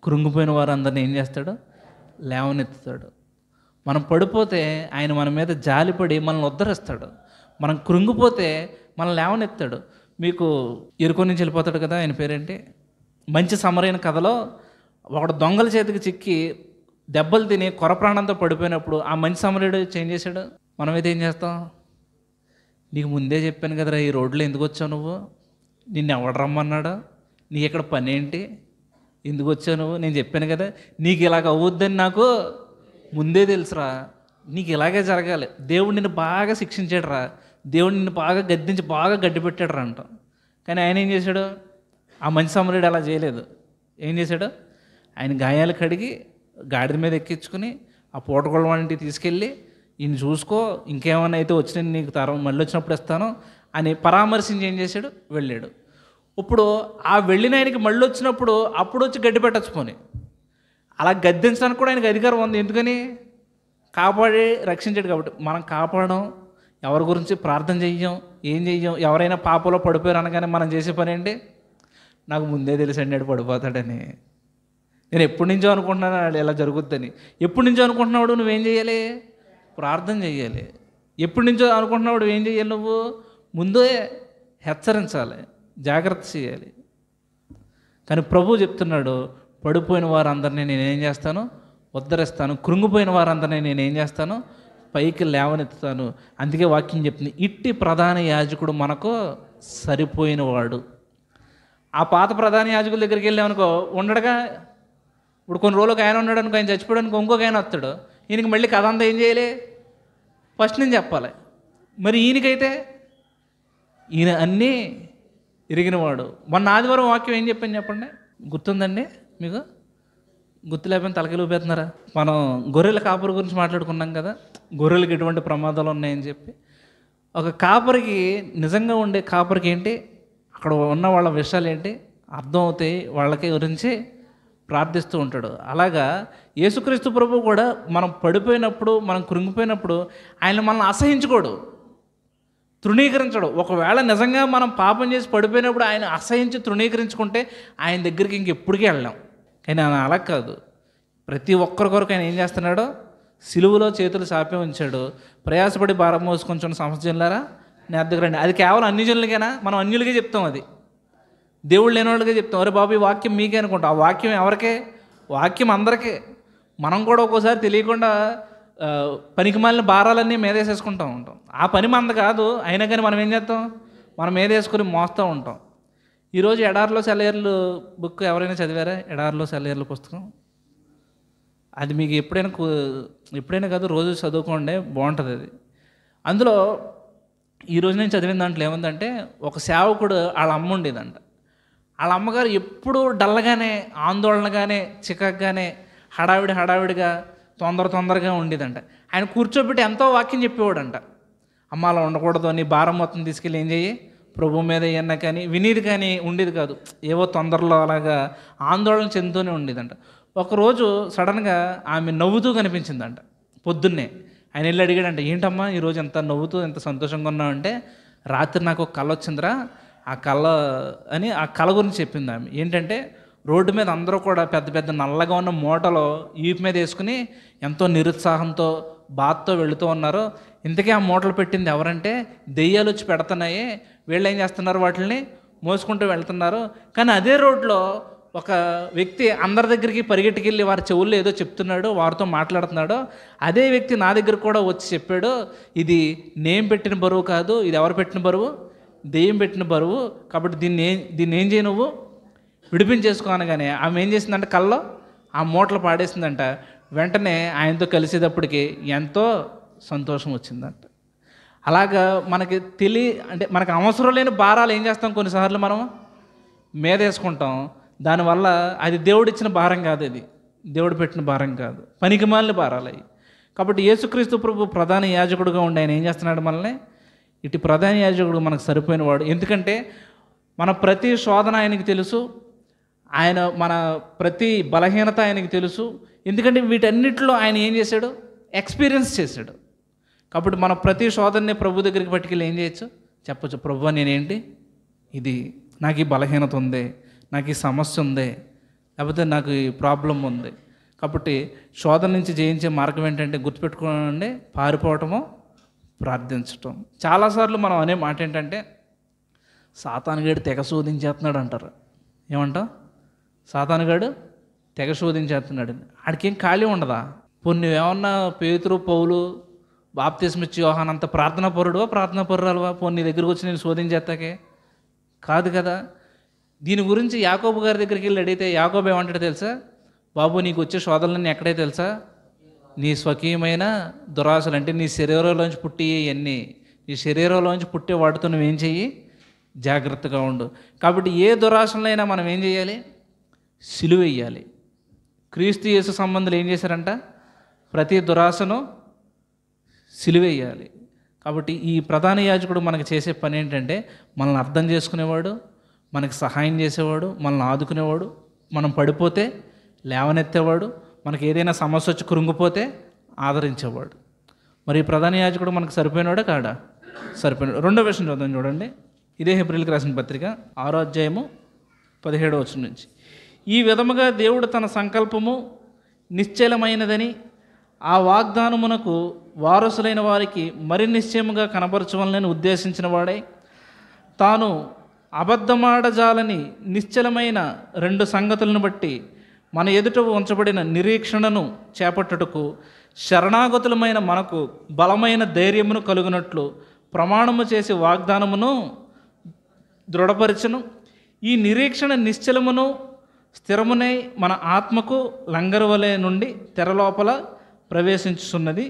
కృంగిపోయిన వారందరినీ ఏం చేస్తాడు? లేవనెత్తుతాడు. మనం పడిపోతే ఆయన మన మీద జాలిపడి మనల్ని ఉద్ధరిస్తాడు. మనం కృంగిపోతే మనల్ని లేవనెత్తాడు. మీకు ఎరుకో నుంచి వెళ్ళిపోతాడు కదా, ఆయన పేరేంటి? మంచి సమరైన కథలో ఒకడు దొంగల చేతికి చిక్కి దెబ్బలు తిని కొర ప్రాణంతో పడిపోయినప్పుడు ఆ మంచి సమరుడు చేంజ్ చేశాడు. మనమైతే ఏం చేస్తాం? నీకు ముందే చెప్పాను కదరా, ఈ రోడ్లో ఎందుకు వచ్చావు నువ్వు? నిన్ను ఎవడు రమ్మన్నాడు? నీకు ఇక్కడ పని ఏంటి? ఎందుకు వచ్చావు నువ్వు? నేను చెప్పాను కదా, నీకు ఇలాగ అవ్వద్దని నాకు ముందే తెలుసురా, నీకు ఇలాగే జరగాలి. దేవుడు నిన్ను బాగా శిక్షించాడు రా, దేవుడు నిన్ను బాగా గద్దించి బాగా గడ్డి పెట్టాడు రా అంటాం. కానీ ఆయన ఏం చేశాడు? ఆ మంచి సమరుడు అలా చేయలేదు. ఏం చేశాడు? ఆయన గాయాలు కడిగి గాడిద మీద ఎక్కించుకుని ఆ పూటగొళ్ళ వాటిని తీసుకెళ్ళి, ఈయన చూసుకో, ఇంకేమైనా అయితే వచ్చిన నీకు మళ్ళీ వచ్చినప్పుడు ఇస్తాను అని పరామర్శించి ఏం చేశాడు? వెళ్ళాడు. ఇప్పుడు ఆ వెళ్ళిన ఆయనకి మళ్ళీ వచ్చినప్పుడు అప్పుడు వచ్చి గడ్డి పెట్టచ్చు పోని. అలా గద్దించడానికి కూడా ఆయనకు అధికారం ఉంది. ఎందుకని? కాపాడి రక్షించాడు కాబట్టి. మనం కాపాడడం, ఎవరి గురించి ప్రార్థన చెయ్యం, ఏం చెయ్యం. ఎవరైనా పాపలో పడిపోయారు అనగానే మనం చేసే పని ఏంటి? నాకు ముందే తెలుసండి వాడు పడిపోతాడని. నేను ఎప్పటి నుంచో అనుకుంటున్నాను వాడు ఇలా జరుగుద్దని. ఎప్పటి నుంచో అనుకుంటున్నాడు నువ్వేం చేయాలి? ప్రార్థన చేయాలి. ఎప్పటి నుంచో అనుకుంటున్నాడు ఏం చేయాలి? నువ్వు ముందే హెచ్చరించాలి, జాగ్రత్త చేయాలి. కానీ ప్రభువు చెప్తున్నాడు, పడిపోయిన వారందరినీ నేనేం చేస్తాను? ఉద్ధరిస్తాను. కృంగిపోయిన వారందరినీ నేనేం చేస్తాను? పైకి లేవనెత్తుతాను. అందుకే వాక్యం చెప్తుంది, ఇట్టి ప్రధాన యాజకుడు మనకు సరిపోయినవాడు. ఆ పాత ప్రధాన యాజకుల దగ్గరికి వెళ్ళామనుకో, ఉండడుగా. ఇప్పుడు కొన్ని రోజులకు ఆయన ఉన్నాడు అనుకో, ఆయన చచ్చిపోవడానికి ఇంకొక ఆయన వస్తాడు. ఈయనకి మళ్ళీ కథ అంతా ఏం చేయాలి? ఫస్ట్ నేను చెప్పాలి. మరి ఈయనకైతే ఈయన అన్నీ ఎరిగినవాడు. మొన్న ఆదివారం వాక్యం ఏం చెప్పాను చెప్పండి, గుర్తుందండి మీకు? గుర్తు లేకపోయినా తలకిలు ఊపేస్తున్నారా? మనం గొర్రెల కాపరి గురించి మాట్లాడుకున్నాం కదా, గొర్రెలకు ఎటువంటి ప్రమాదాలు ఉన్నాయని చెప్పి. ఒక కాపరికి, నిజంగా ఉండే కాపరికి ఏంటి, అక్కడ ఉన్న వాళ్ళ విషయాలు ఏంటి అర్థం అవుతాయి, వాళ్ళకి గురించి ప్రార్థిస్తూ ఉంటాడు. అలాగా యేసుక్రీస్తు ప్రభువు కూడా మనం పడిపోయినప్పుడు, మనం కృంగిపోయినప్పుడు ఆయన మనల్ని అసహించుకోడు, తృణీకరించడు. ఒకవేళ నిజంగా మనం పాపం చేసి పడిపోయినప్పుడు ఆయన అసహించి తృణీకరించుకుంటే ఆయన దగ్గరికి ఇంకెప్పటికీ వెళ్ళాం. కానీ ఆయన అలా కాదు. ప్రతి ఒక్కరి కొరకు ఆయన ఏం చేస్తున్నాడో, సిలువలో చేతులు చాపే ఉంచాడు. ప్రయాసపడి భారం మోసుకొని సమస్యలారా నీ అద్దెకు రండి. అది కేవలం అన్ని జనులకేనా? మనం అన్యులకే చెప్తాం. అది దేవుళ్ళు లేని వాళ్ళకే చెప్తాం. అరే బాబు, ఈ వాక్యం మీకే అనుకుంటాం. ఆ వాక్యం ఎవరికే? వాక్యం అందరికీ. మనం కూడా ఒక్కోసారి తెలియకుండా పనికిమాలిన భారాలన్నీ మీదేసేసుకుంటూ ఉంటాం. ఆ పని మనది కాదు, అయినా కానీ మనం ఏం చేస్తాం? మనం మీదేసుకుని మోస్తూ ఉంటాం. ఈరోజు ఎడారిలో సెలయేర్లు బుక్ ఎవరైనా చదివారా? ఎడారిలో సెలయేర్ల పుస్తకం. అది మీకు ఎప్పుడైనా కాదు, రోజు చదువుకోండి, బాగుంటుంది అది. అందులో ఈరోజు నేను చదివిన దాంట్లో ఏముందంటే, ఒక సేవకుడు వాళ్ళ అమ్మ ఉండేదంట. వాళ్ళ అమ్మగారు ఎప్పుడూ డల్లగానే, ఆందోళనగానే, చికాగ్గానే, హడావిడిగా తొందరగా ఉండేదంట. ఆయన కూర్చోబెట్టి ఎంతో వాక్యం చెప్పేవాడంట. అమ్మ అలా ఉండకూడదు, నీ భారం మొత్తం తీసుకెళ్ళి ఏం చెయ్యి, ప్రభు మీద ఏమన్నా కానీ వినీది కానీ ఉండేది కాదు. ఏవో తొందరలో అలాగా ఆందోళన చెందుతూనే ఉండేదంట. ఒకరోజు సడన్గా ఆమె నవ్వుతూ కనిపించిందంట పొద్దున్నే. ఆయన వెళ్ళి అడిగాడంట, ఏంటమ్మా ఈరోజు ఎంత నవ్వుతూ ఎంత సంతోషంగా ఉన్నావు అంటే, రాత్రి నాకు ఒక కళ వచ్చిందిరా, ఆ కళ గురించి చెప్పింది ఆమె. ఏంటంటే, రోడ్డు మీద అందరూ కూడా పెద్ద నల్లగా ఉన్న మూటలో ఈపు మీద వేసుకుని ఎంతో నిరుత్సాహంతో బాధతో వెళుతూ ఉన్నారు. ఇంతకీ ఆ మూటలు పెట్టింది ఎవరంటే, దెయ్యాలు వచ్చి పెడుతున్నాయి, వీళ్ళు ఏం చేస్తున్నారు, వాటిని మోసుకుంటూ వెళ్తున్నారు. కానీ అదే రోడ్లో ఒక వ్యక్తి అందరి దగ్గరికి పరిగెట్టుకెళ్ళి వారి చెవుల్లో ఏదో చెప్తున్నాడు, వారితో మాట్లాడుతున్నాడు. అదే వ్యక్తి నా దగ్గర కూడా వచ్చి చెప్పాడు, ఇది నేను పెట్టిన బరువు కాదు, ఇది ఎవరు పెట్టిన బరువు? దెయ్యం పెట్టిన బరువు. కాబట్టి దీన్ని ఏం చేయి, నువ్వు విడిపించేసుకోనగానే ఆమె ఏం చేసిందంటే, కల్లో ఆ మూటలు పాడేసిందంట. వెంటనే ఆయనతో కలిసేటప్పటికి ఎంతో సంతోషం వచ్చిందంట. అలాగా మనకి అంటే మనకు అవసరం లేని భారాలు ఏం చేస్తాం, కొన్నిసార్లు మనం మీదేసుకుంటాం. దానివల్ల అది దేవుడిచ్చిన భారం కాదు, అది దేవుడు పెట్టిన భారం కాదు, పనికిమాలిన భారాలు అవి. కాబట్టి యేసుక్రీస్తు ప్రభు ప్రధాన యాజకుడుగా ఉండి ఆయన ఏం చేస్తున్నాడు, మనల్ని ఇటు ప్రధాన యాజకుడు మనకు సరిపోయినవాడు. ఎందుకంటే మన ప్రతి శోధన ఆయనకి తెలుసు, మన ప్రతి బలహీనత ఆయనకి తెలుసు. ఎందుకంటే వీటన్నిటిలో ఆయన ఏం చేశాడు, ఎక్స్పీరియన్స్ చేశాడు. కాబట్టి మన ప్రతి శోధనని ప్రభు దగ్గరికి పట్టుకెళ్ళి ఏం చేయొచ్చు, చెప్పచ్చు, ప్రభు నేనేంటి, ఇది నాకు ఈ బలహీనత ఉంది, నాకు ఈ సమస్య ఉంది, లేకపోతే నాకు ఈ ప్రాబ్లం ఉంది. కాబట్టి శోధన నుంచి జయించే మార్గం ఏంటంటే, గుర్తుపెట్టుకోండి, పారిపోవటము, ప్రార్థించటం. చాలాసార్లు మనం అనే మాట ఏంటంటే, సాతానుగాడు తెగ శోధించేస్తున్నాడు అంటారు. ఏమంటాం? సాతానుగాడు తెగ శోధించేస్తున్నాడు. ఆడికేం ఖాళీ ఉండదా? పొన్ని ఏమన్నా పేతురు, పౌలు, బాప్తిస్మిచ్చి యోహాన్ అంత ప్రార్థనా పరురాలువా? పొన్ని దగ్గరికి వచ్చి నేను శోధించేస్తాకే కాదు కదా. దీని గురించి యాకోబు గారి దగ్గరికి వెళ్ళి అడిగితే యాకోబు ఏమంటాడు తెలుసా? బాబు, నీకు వచ్చే శోధనలన్నీ ఎక్కడే తెలుసా? నీ స్వకీయమైన దురాశలు, అంటే నీ శరీరంలోంచి పుట్టివన్నీ, నీ శరీరంలోంచి పుట్టే వాటితో నువ్వేం చెయ్యి, జాగ్రత్తగా ఉండు. కాబట్టి ఏ దురాశలైనా మనం ఏం చేయాలి, సిలువేయాలి. క్రీస్తు యేసు సంబంధులు ఏం చేశారంట, ప్రతి దురాశను సిలువేయాలి. కాబట్టి ఈ ప్రధాన యాజకుడు మనకు చేసే పని ఏంటంటే, మనల్ని అర్థం చేసుకునేవాడు, మనకి సహాయం చేసేవాడు, మనల్ని ఆదుకునేవాడు, మనం పడిపోతే లేవనెత్తేవాడు, మనకి ఏదైనా సమస్య వచ్చి కృంగిపోతే ఆదరించేవాడు. మరి ప్రధాన యాజకుడు మనకు సరిపోయినాడా కాడా? సరిపోయింది. రెండో విషయం చూద్దాం చూడండి. ఇదే హెబ్రీయులకు రాసిన పత్రిక 6వ అధ్యాయము 17వ వచనం నుంచి. ఈ విధముగా దేవుడు తన సంకల్పము నిశ్చలమైనదని ఆ వాగ్దానమునకు వారసులైన వారికి మరి నిశ్చయముగా కనబరచవలనని ఉద్దేశించిన వాడై తాను అబద్ధమాడజాలని నిశ్చలమైన 2 సంగతులను బట్టి మన ఎదుట ఉంచబడిన నిరీక్షణను చేపట్టుటకు శరణాగతులమైన మనకు బలమైన ధైర్యమును కలుగునట్లు ప్రమాణము చేసి వాగ్దానమును దృఢపరచును. ఈ నిరీక్షణ నిశ్చలమును స్థిరమునై మన ఆత్మకు లంగరువలే నుండి తెరలోపల ప్రవేశించుతున్నది.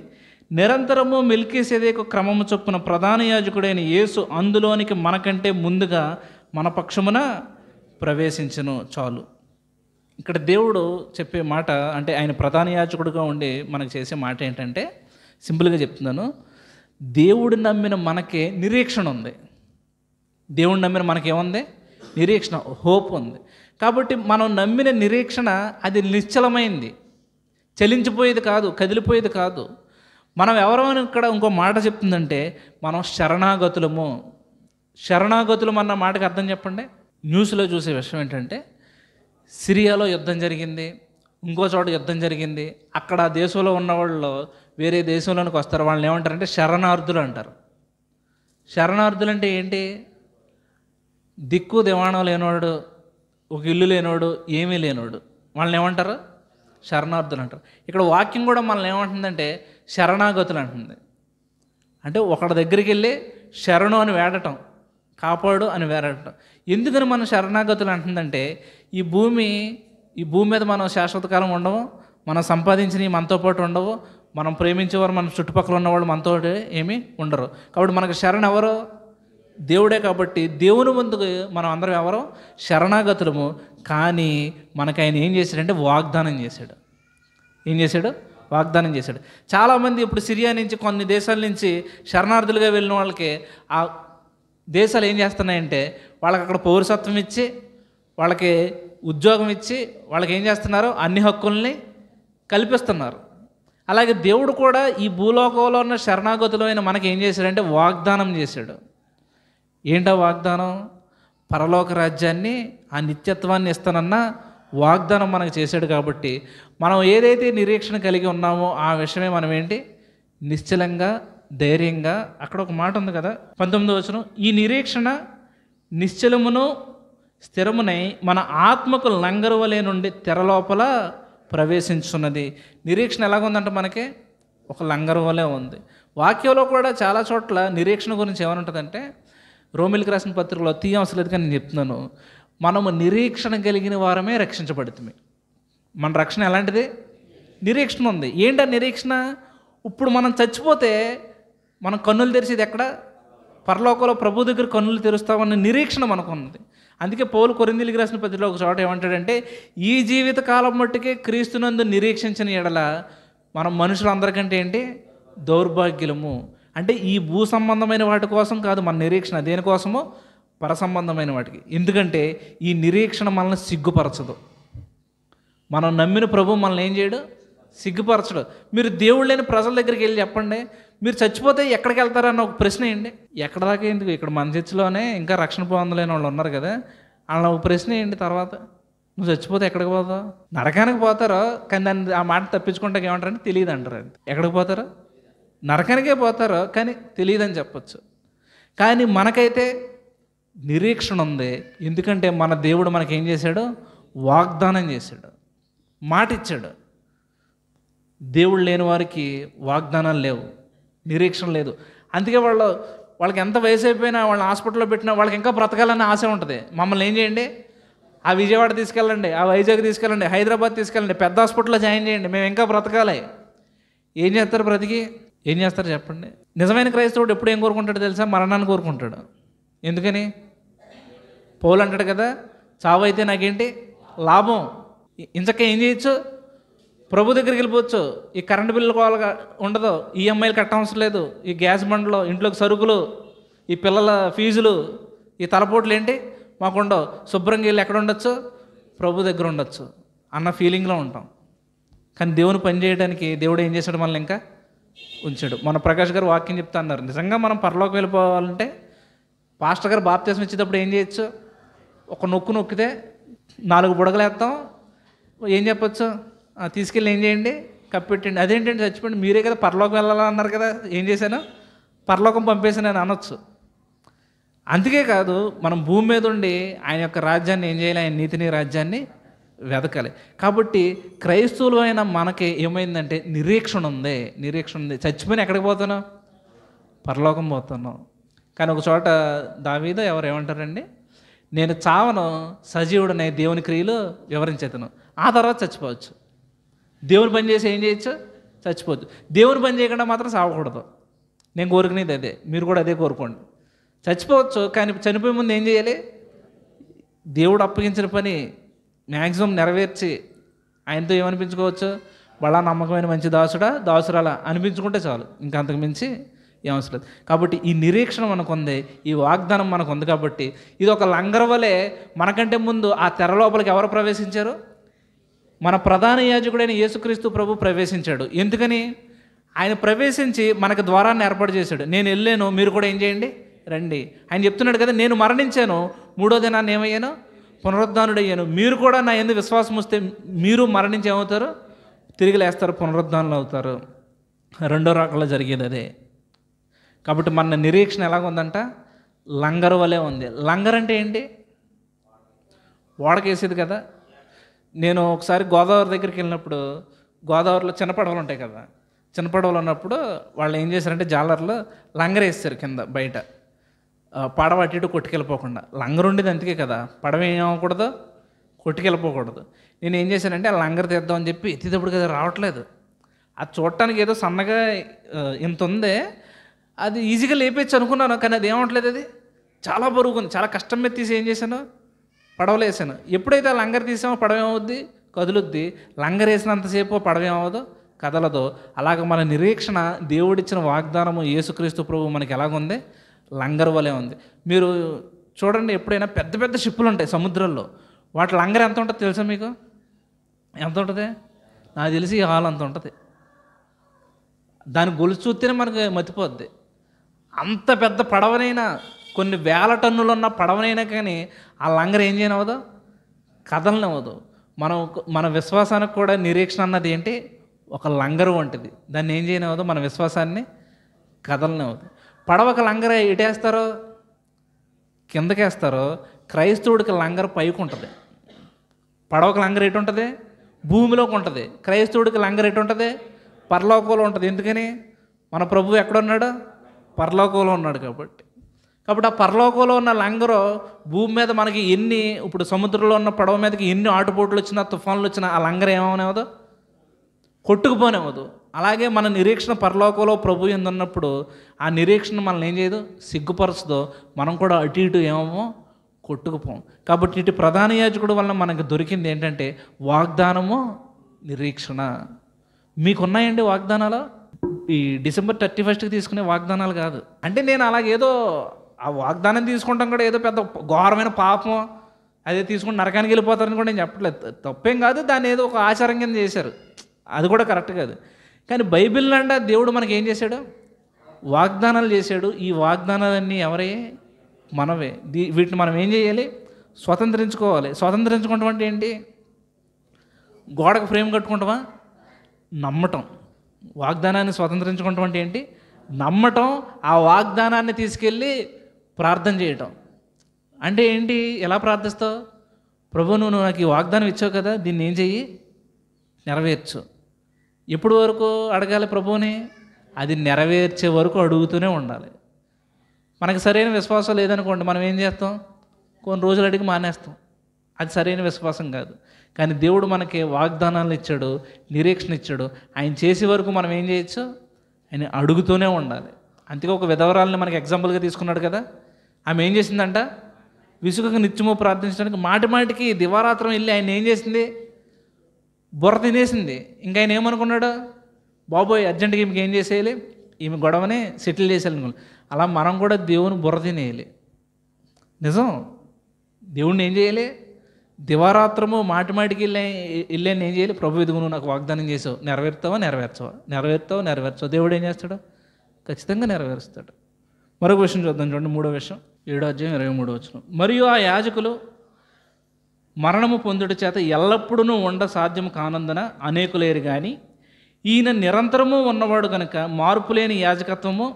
నిరంతరము మెల్కీసెదెకు క్రమము చొప్పున ప్రధాన యాజకుడైన యేసు అందులోనికి మనకంటే ముందుగా మన పక్షమున ప్రవేశించును. చాలు. ఇక్కడ దేవుడు చెప్పే మాట, అంటే ఆయన ప్రధాన యాజకుడుగా ఉండి మనకు చేసే మాట ఏంటంటే, సింపుల్గా చెప్తున్నాను, దేవుడు నమ్మిన మనకే నిరీక్షణ ఉంది. దేవుడు నమ్మిన మనకేముంది? నిరీక్షణ, హోప్ ఉంది. కాబట్టి మనం నమ్మిన నిరీక్షణ అది నిశ్చలమైంది, చలించిపోయేది కాదు, కదిలిపోయేది కాదు. మనం ఎవరైనా ఇక్కడ ఇంకో మాట చెప్తుందంటే మనం శరణాగతులము. శరణాగతులం అన్న మాటకి అర్థం చెప్పండి. న్యూస్లో చూసే విషయం ఏంటంటే, సిరియాలో యుద్ధం జరిగింది, ఇంకో చోట యుద్ధం జరిగింది. అక్కడ ఆ దేశంలో ఉన్న వాళ్ళు వేరే దేశంలోనికి వస్తారు. వాళ్ళని ఏమంటారంటే శరణార్థులు అంటారు. శరణార్థులు అంటే ఏంటి? దిక్కు దివాణం లేనోడు, ఒక ఇల్లు లేనోడు, ఏమీ లేనోడు, వాళ్ళని ఏమంటారు? శరణార్థులు అంటారు. ఇక్కడ వాక్యం కూడా మనల్ని ఏమంటుందంటే శరణాగతులు అంటుంది. అంటే ఒకడి దగ్గరికి వెళ్ళి శరణు అని వేడటం, కాపాడు అని వేడటం. ఎందుకని మనం శరణాగతులు అంటుందంటే, ఈ భూమి మీద మనం శాశ్వత కాలం ఉండవు, మనం సంపాదించినవి మనతో పాటు ఉండవు, మనం ప్రేమించేవారు మన చుట్టుపక్కల ఉన్నవాళ్ళు మనతో ఏమీ ఉండరు. కాబట్టి మనకు శరణ్ ఎవరు? దేవుడే. కాబట్టి దేవుని ముందుకు మనం అందరం ఎవరో శరణాగతులము. కానీ మనకు ఆయన ఏం చేశాడంటే వాగ్దానం చేశాడు. ఏం చేశాడు? వాగ్దానం చేశాడు. చాలామంది ఇప్పుడు సిరియా నుంచి కొన్ని దేశాల నుంచి శరణార్థులుగా వెళ్ళిన వాళ్ళకి ఆ దేశాలు ఏం చేస్తున్నాయంటే వాళ్ళకి అక్కడ పౌరసత్వం ఇచ్చి, వాళ్ళకి ఉద్యోగం ఇచ్చి, వాళ్ళకి ఏం చేస్తున్నారు? అన్ని హక్కుల్ని కల్పిస్తున్నారు. అలాగే దేవుడు కూడా ఈ భూలోకంలో ఉన్న శరణాగతులైన మనకి ఏం చేశాడంటే వాగ్దానం చేశాడు. ఏంటో వాగ్దానం? పరలోక రాజ్యాన్ని, ఆ నిత్యత్వాన్ని ఇస్తానన్న వాగ్దానం మనకు చేశాడు. కాబట్టి మనం ఏదైతే నిరీక్షణ కలిగి ఉన్నామో ఆ విషయమే మనం ఏంటి? నిశ్చలంగా, ధైర్యంగా. అక్కడ ఒక మాట ఉంది కదా, 19వ వచనం, ఈ నిరీక్షణ నిశ్చలమును స్థిరమునై మన ఆత్మకు లంగరువలే నుండి తెరలోపల ప్రవేశించున్నది. నిరీక్షణ ఎలాగుందంట? మనకి ఒక లంగరువలే ఉంది. వాక్యంలో కూడా చాలా చోట్ల నిరీక్షణ గురించి ఏమనుంటుందంటే, రోమిలికి రాసిన పత్రికలో తీయవసరం లేదు కానీ నేను చెప్తున్నాను, మనము నిరీక్షణ కలిగిన వారమే రక్షించబడుతుంది. మన రక్షణ ఎలాంటిది? నిరీక్షణ ఉంది. ఏంటా నిరీక్షణ? ఇప్పుడు మనం చచ్చిపోతే మనం కన్నులు తెరిచేది ఎక్కడ? పరలోకంలో ప్రభు దగ్గర కన్నులు తెరుస్తామన్న నిరీక్షణ మనకు ఉన్నది. అందుకే పౌలు కొరింథీయులకు రాసిన పత్రికలో ఒక చోట ఏమంటాడంటే, ఈ జీవిత కాలం మట్టుకే క్రీస్తునందు నిరీక్షించిన ఎడల మనం మనుషులందరికంటే ఏంటి? దౌర్భాగ్యులము. అంటే ఈ భూ సంబంధమైన వాటి కోసం కాదు మన నిరీక్షణ, దేనికోసమో? పరసంబంధమైన వాటికి. ఎందుకంటే ఈ నిరీక్షణ మనల్ని సిగ్గుపరచదు. మనం నమ్మిన ప్రభు మనల్ని ఏం చేయడు? సిగ్గుపరచడు. మీరు దేవుడు లేని ప్రజల దగ్గరికి వెళ్ళి చెప్పండి, మీరు చచ్చిపోతే ఎక్కడికి వెళ్తారన్న ఒక ప్రశ్న ఏంటి? ఎక్కడ దాకా ఎందుకు? ఇక్కడ మన చర్చిలోనే ఇంకా రక్షణ పొందలేని వాళ్ళు ఉన్నారు కదా, అలా ఒక ప్రశ్న ఏంటి? తర్వాత నువ్వు చచ్చిపోతే ఎక్కడికి పోతావు? నరకానికి పోతారో, కానీ దాన్ని ఆ మాట తప్పించుకుంటే ఏమంటారంటే తెలియదు అంటారు. ఎక్కడికి పోతారో? నరకానికే పోతారో, కానీ తెలియదని చెప్పచ్చు. కానీ మనకైతే నిరీక్షణ ఉంది. ఎందుకంటే మన దేవుడు మనకేం చేశాడు? వాగ్దానం చేశాడు, మాట ఇచ్చాడు. దేవుడు లేని వారికి వాగ్దానాలు లేవు, నిరీక్షణ లేదు. అందుకే వాళ్ళకి ఎంత వయసు అయిపోయినా, వాళ్ళని హాస్పిటల్లో పెట్టినా వాళ్ళకి ఇంకా బ్రతకాలన్న ఆశ ఉంటుంది. మమ్మల్ని ఏం చేయండి? ఆ విజయవాడ తీసుకెళ్ళండి, ఆ వైజాగ్ తీసుకెళ్ళండి, హైదరాబాద్ తీసుకెళ్ళండి, పెద్ద హాస్పిటల్లో జాయిన్ చేయండి, మేము ఇంకా బ్రతకాలి. ఏం చేస్తారు? బ్రతికి ఏం చేస్తారు చెప్పండి? నిజమైన క్రైస్తవుడు ఎప్పుడు ఏం కోరుకుంటాడు తెలుసా? మరణాన్ని కోరుకుంటాడు. ఎందుకని? పౌలు అంటాడు కదా, చావు అయితే నాకేంటి లాభం, ఇంచక్క ఏం చేయొచ్చు? ప్రభు దగ్గరికి వెళ్ళిపోవచ్చు. ఈ కరెంటు బిల్లు కోవాలగా ఉండదు, ఈఎంఐలు కట్టవసరం లేదు, ఈ గ్యాస్ బండ్లో ఇంట్లోకి సరుకులు, ఈ పిల్లల ఫీజులు, ఈ తలపోట్లు ఏంటి మాకు ఉండవు. శుభ్రంగా వెళ్ళి ఎక్కడ ఉండొచ్చు? ప్రభు దగ్గర ఉండొచ్చు అన్న ఫీలింగ్లో ఉంటాం. కానీ దేవుని పని చేయడానికి దేవుడు ఏం చేశాడు? మనల్ని ఇంకా ఉంచాడు. మన ప్రకాష్ గారు వాక్యం చెప్తా అన్నారు, నిజంగా మనం పరలోకి వెళ్ళిపోవాలంటే పాస్టర్ గారు బాప్తిస్మం ఇచ్చేటప్పుడు ఏం చేయొచ్చు? ఒక నొక్కితే 4 బుడగలు వేస్తాం. ఏం చెప్పొచ్చు? తీసుకెళ్ళి ఏం చేయండి? కప్పెట్టండి. అదేంటండి చచ్చిపోండి, మీరే కదా పరలోకం వెళ్ళాలన్నారు కదా, ఏం చేశాను? పరలోకం పంపేసాను అని అనొచ్చు. అందుకే కాదు, మనం భూమి మీద ఉండి ఆయన యొక్క రాజ్యాన్ని ఏం చేయాలి? ఆయన నీతిని రాజ్యాన్ని వెతకాలి. కాబట్టి క్రైస్తవులైన మనకి ఏమైందంటే నిరీక్షణ ఉంది. చచ్చిపోయిన ఎక్కడికి పోతున్నాం? పరలోకం పోతున్నాం. కానీ ఒక చోట దావీదు ఎవరు ఏమంటారండి, నేను చావను, సజీవుడనే దేవుని క్రియలు వివరించేతను. ఆ తర్వాత చచ్చిపోవచ్చు. దేవుని పని చేసి ఏం చేయొచ్చు? చచ్చిపోవచ్చు. దేవుని పని చేయకుండా మాత్రం సావకూడదు. నేను కోరుకునేది అదే, మీరు కూడా అదే కోరుకోండి. చచ్చిపోవచ్చు, కానీ చనిపోయే ముందు ఏం చేయాలి? దేవుడు అప్పగించిన పని మ్యాక్సిమం నెరవేర్చి ఆయనతో ఏమనిపించుకోవచ్చు? వాళ్ళ నమ్మకమైన మంచి దాసురాలా అనిపించుకుంటే చాలు, ఇంకా అంతకు మించి ఏం అవసరం లేదు. కాబట్టి ఈ నిరీక్షణ మనకు ఉంది, ఈ వాగ్దానం మనకు ఉంది. కాబట్టి ఇది ఒక లంగర్ వలె మనకంటే ముందు ఆ తెర లోపలికి ఎవరు ప్రవేశించారు? మన ప్రధాన యాజకుడైన యేసుక్రీస్తు ప్రభు ప్రవేశించాడు. ఎందుకని? ఆయన ప్రవేశించి మనకు ద్వారాన్ని ఏర్పాటు చేశాడు. నేను వెళ్ళాను, మీరు కూడా ఏం చేయండి? రండి. ఆయన చెప్తున్నాడు కదా, నేను మరణించాను, 3వ దినాన్ని ఏమయ్యాను? పునరుద్ధానుడయ్యాను. మీరు కూడా నా యందు విశ్వాసం వస్తే మీరు మరణించి ఏమవుతారు? తిరిగి లేస్తారు, పునరుద్ధానులు అవుతారు. 2వ రకంలో జరిగేది అదే. కాబట్టి మన నిరీక్షణ ఎలాగుందంట? లంగర్ వలె ఉంది. లంగర్ అంటే ఏంటి? ఓడకేసేది కదా. నేను ఒకసారి గోదావరి దగ్గరికి వెళ్ళినప్పుడు, గోదావరిలో చిన్న పడవలు ఉంటాయి కదా, చిన్న పడవలు ఉన్నప్పుడు వాళ్ళు ఏం చేశారంటే జాలర్లు లంగర్ వేస్తారు కింద బయట, పడవ అటు ఇటు కొట్టుకెళ్ళిపోకుండా. లంగర్ ఉండేది అందుకే కదా, పడవ ఏమవ్వకూడదు, కొట్టుకెళ్ళిపోకూడదు. నేను ఏం చేశానంటే ఆ లంగర్ తీద్దామని చెప్పి ఎత్తినప్పుడు కదా రావట్లేదు. అది చూడటానికి ఏదో సన్నగా ఇంత ఉందే, అది ఈజీగా లేపేచ్చు అనుకున్నాను, కానీ అది ఏమవట్లేదు. అది చాలా బరువుగా ఉంది. చాలా కష్టం మీద తీసి ఏం చేశాను? పడవలు వేసాను. ఎప్పుడైతే ఆ లంగర్ తీసామో పడవ ఏమవుద్ది? కదులుద్ది. లంగర్ వేసినంతసేపు పడవ ఏమవుదో? కదలదు. అలాగ మన నిరీక్షణ, దేవుడిచ్చిన వాగ్దానము యేసుక్రీస్తు ప్రభు మనకి ఎలాగుంది? లంగర్ వలె ఉంది. మీరు చూడండి, ఎప్పుడైనా పెద్ద పెద్ద షిప్పులు ఉంటాయి సముద్రంలో, వాటి లంగర్ ఎంత ఉంటుంది తెలుసా మీకు? ఎంత ఉంటుంది? నాకు తెలిసి ఈ హాల్ అంత ఉంటుంది. దాని గొలుసు చూస్తేనే మనకు మతిపోద్ది. అంత పెద్ద పడవనైనా, కొన్ని వేల టన్నులు ఉన్న పడవనైనా కానీ ఆ లంగర్ ఏం చేయనవదు? కదలనివ్వదు. మన విశ్వాసానికి కూడా నిరీక్షణ అన్నది ఏంటి? ఒక లంగరు వంటిది. దాన్ని ఏం చేయనివ్వదు? మన విశ్వాసాన్ని కదలనివ్వదు. పడవకు లంగర ఎటేస్తారో? కిందకేస్తారో. క్రైస్తవుడికి లంగర పైకి ఉంటుంది. పడవకు లంగర ఎటు ఉంటుంది? భూమిలోకి ఉంటుంది. క్రైస్తవుడికి లంగర ఎటు ఉంటుంది? పరలోకంలో ఉంటుంది. ఎందుకని? మన ప్రభువు ఎక్కడున్నాడు? పరలోకంలో ఉన్నాడు. కాబట్టి ఆ పరలోకంలో ఉన్న లంగరు భూమి మీద మనకి ఇప్పుడు సముద్రంలో ఉన్న పడవ మీదకి ఎన్ని ఆటుపోట్లు వచ్చినా, తుఫాన్లు వచ్చినా ఆ లంగర ఏమవనివ్వదు? కొట్టుకుపోనివ్వదు. అలాగే మన నిరీక్షణ పరలోకంలో ప్రభు ఉన్నప్పుడు ఆ నిరీక్షణ మనల్ని ఏం చేయదు? సిగ్గుపరచదో. మనం కూడా అటు ఇటు ఏమో కొట్టుకుపోం. కాబట్టి ఇటు ప్రధాన యాజకుడు వలన మనకు దొరికింది ఏంటంటే వాగ్దానము, నిరీక్షణ. మీకున్నాయండి వాగ్దానాలు? ఈ డిసెంబర్ 31కి తీసుకునే వాగ్దానాలు కాదు. అంటే నేను అలాగేదో ఆ వాగ్దానం తీసుకుంటాం కూడా ఏదో పెద్ద ఘోరమైన పాపం, అదే తీసుకుని నరకానికి వెళ్ళిపోతారని కూడా నేను చెప్పట్లేదు. తప్పేం కాదు, దాన్ని ఏదో ఒక ఆచారం కింద చేశారు, అది కూడా కరెక్ట్ కాదు. కానీ బైబిల్ అంటే దేవుడు మనకి ఏం చేశాడు? వాగ్దానాలు చేశాడు. ఈ వాగ్దానాలన్నీ ఎవరే? మనవే. వీటిని మనం ఏం చేయాలి? స్వతంత్రించుకోవాలి. స్వతంత్రించుకోవటం అంటే ఏంటి? గోడకు ఫ్రేమ్ కట్టుకుంటామా? నమ్మటం. వాగ్దానాన్ని స్వతంత్రించుకోవటం అంటే ఏంటి? నమ్మటం. ఆ వాగ్దానాన్ని తీసుకెళ్ళి ప్రార్థన చేయటం. అంటే ఏంటి? ఎలా ప్రార్థిస్తావు? ప్రభు, నువ్వు నాకు ఈ వాగ్దానం ఇచ్చావు కదా, దీన్ని ఏం చెయ్యి? నెరవేర్చు. ఎప్పుడు వరకు అడగాలి ప్రభువుని? అది నెరవేర్చే వరకు అడుగుతూనే ఉండాలి. మనకు సరైన విశ్వాసం లేదనుకోండి, మనం ఏం చేస్తాం? కొన్ని రోజులు అడిగి మానేస్తాం. అది సరైన విశ్వాసం కాదు. కానీ దేవుడు మనకి వాగ్దానాలు ఇచ్చాడు, నిరీక్షణ ఇచ్చాడు. ఆయన చేసే వరకు మనం ఏం చేయొచ్చు? ఆయన అడుగుతూనే ఉండాలి. అందుకే ఒక విధవరాలని మనకి ఎగ్జాంపుల్గా తీసుకున్నాడు కదా. ఆమె ఏం చేసిందంట? విసుగక నిత్యము ప్రార్థించడానికి మాటి మాటికి దివారాత్రం వెళ్ళి ఆయన ఏం చేసింది? బుర్ర తినేసింది. ఇంకా ఆయన ఏమనుకున్నాడు? బాబోయ్, అర్జెంటుగా ఈమెకి ఏం చేసేయాలి? ఈమె గొడవని సెటిల్ చేసేయాలనుకున్నాడు. అలా మనం కూడా దేవుని బుర్ర తినేయాలి. నిజం. దేవుణ్ణి ఏం చేయాలి? దివారాత్రము మాటి మాటికి వెళ్ళాను ఏం చేయాలి? ప్రభు ఇదిగో నువ్వు నాకు వాగ్దానం చేసావు, నెరవేర్తావా నెరవేర్చవా, నెరవేర్తావా నెరవేర్చవా. దేవుడు ఏం చేస్తాడు? ఖచ్చితంగా నెరవేరుస్తాడు. మరొక విషయం చూద్దాం చూడండి, 3వ విషయం, 7వ అధ్యాయం 23వ వచనం. మరియు ఆ యాజకులు మరణము పొందుట చేత ఎల్లప్పుడూ ఉండ సాధ్యం కానందున అనేకులేరు కానీ ఈయన నిరంతరము ఉన్నవాడు కనుక మార్పులేని యాజకత్వము